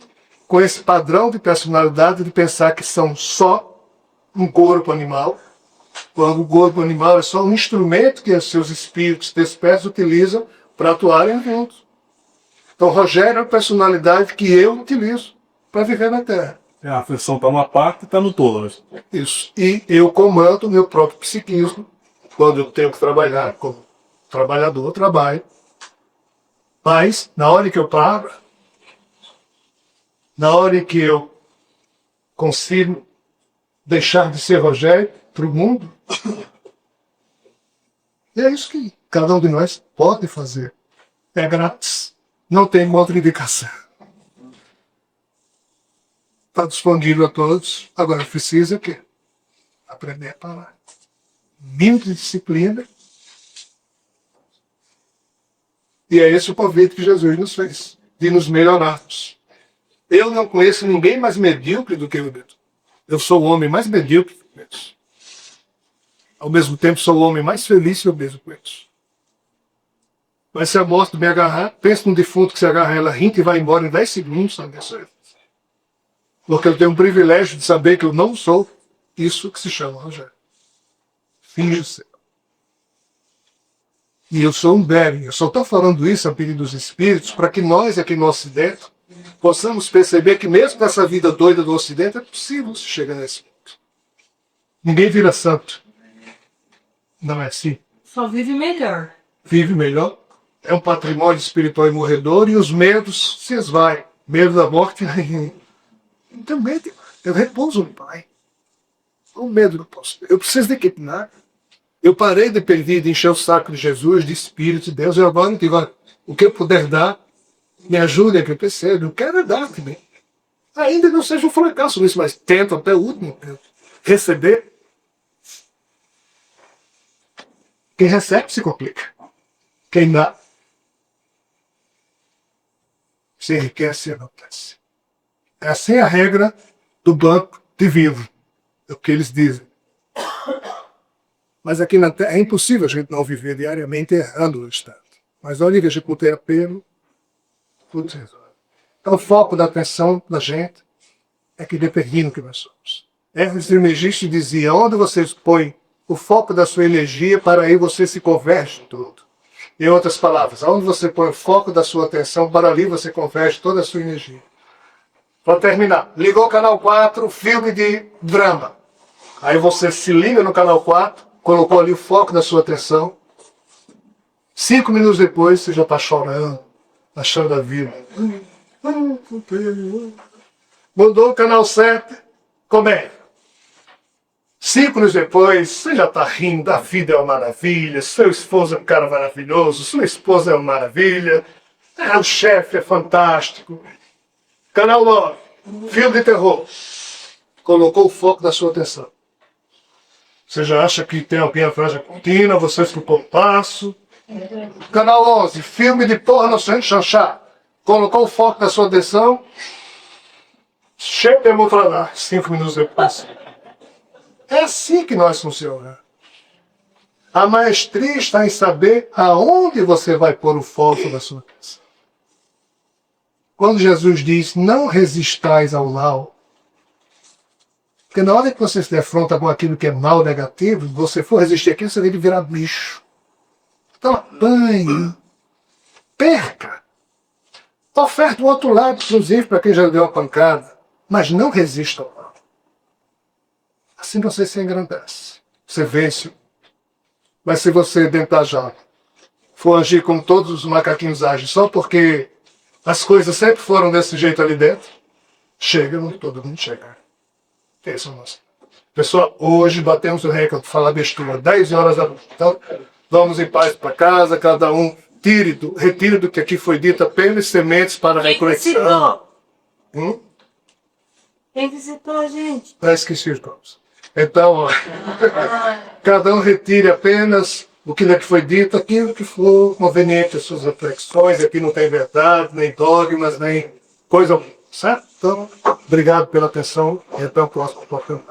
com esse padrão de personalidade de pensar que são só um corpo animal, quando o corpo animal é só um instrumento que os seus espíritos despertos utilizam para atuarem juntos. Então Rogério é a personalidade que eu utilizo para viver na Terra. A atenção está numa parte e está no todo. Isso. E eu comando o meu próprio psiquismo. Quando eu tenho que trabalhar como trabalhador, eu trabalho. Mas, na hora que eu paro, na hora que eu consigo deixar de ser Rogério para o mundo, e é isso que cada um de nós pode fazer. É grátis. Não tem outra indicação. Está disponível a todos. Agora precisa o quê? Aprender a parar. Mínimo de disciplina. E é esse o convite que Jesus nos fez, de nos melhorarmos. Eu não conheço ninguém mais medíocre do que eu mesmo. Eu sou o homem mais medíocre que eu conheço. Ao mesmo tempo, sou o homem mais feliz que eu mesmo conheço. Mas se a morte me agarrar, pensa num defunto que se agarra ela, rinca e vai embora em 10 segundos, sabe? Porque eu tenho o privilégio de saber que eu não sou isso que se chama Rogério. Finge ser. E eu sou um Bering. Eu só estou falando isso a pedido dos espíritos para que nós aqui no Ocidente possamos perceber que mesmo nessa vida doida do Ocidente é possível se chegar nesse ponto. Ninguém vira santo. Não é assim. Só vive melhor. Vive melhor. É um patrimônio espiritual imorredor e os medos se esvaem. Medo da morte. Não tenho medo. Eu repouso no Pai. O medo não posso. Eu preciso de equipar. Eu parei de pedir, de encher o saco de Jesus, de Espírito de Deus. E agora digo, o que eu puder dar, me ajude a que eu perceba. Eu quero dar também. Ainda não seja um fracasso nisso, mas tento até o último receber. Quem recebe se complica. Quem dá se enriquece e enaltece. Essa é a regra do banco divino. É o que eles dizem. Mas aqui na Terra é impossível a gente não viver diariamente errando o Estado. Mas olha que a gente não tem apelo, tudo se resolve. Então o foco da atenção da gente é que determina o que nós somos. Hermes Trismegisto dizia, onde você põe o foco da sua energia, para aí você se converte em tudo. Em outras palavras, onde você põe o foco da sua atenção, para ali você converte toda a sua energia. Para terminar, ligou o canal 4, filme de drama. Aí você se liga no canal 4, colocou ali o foco da sua atenção. 5 minutos depois, você já está chorando, achando a vida. Mudou o canal 7, comédia. 5 minutos depois, você já está rindo, a vida é uma maravilha, seu esposo é um cara maravilhoso, sua esposa é uma maravilha, o chefe é fantástico. Canal 9, filme de terror. Colocou o foco da sua atenção. Você já acha que tem alguém atrás da cortina, você escutou o passo. Canal 11, filme de porno sem chanchar. Colocou o foco da sua atenção. Chega de falar 5 minutos depois. É assim que nós funcionamos. A maestria está em saber aonde você vai pôr o foco da sua atenção. Quando Jesus diz, não resistais ao mal, porque na hora que você se defronta com aquilo que é mal, negativo, você for resistir aquilo, você vai virar bicho. Então apanhe, perca. Oferta o outro lado, inclusive, para quem já deu uma pancada. Mas não resista ao mal. Assim você se engrandece. Você vence. Mas se você, dentro da jaula, for agir como todos os macaquinhos agem, só porque as coisas sempre foram desse jeito ali dentro, chega, não todo mundo chega. Esse é o nosso. Pessoal, hoje batemos o recorde de falar besteira. 10 horas da noite. Então, vamos em paz para casa, cada um retire do que aqui foi dito apenas sementes para a recoleção. Quem visitou a gente? Esqueci os nomes. Então, ó, cada um retire apenas o que aqui foi dito, aquilo que for conveniente às suas reflexões. Aqui não tem verdade, nem dogmas, nem coisa. Certo? Então, obrigado pela atenção e até o próximo programa.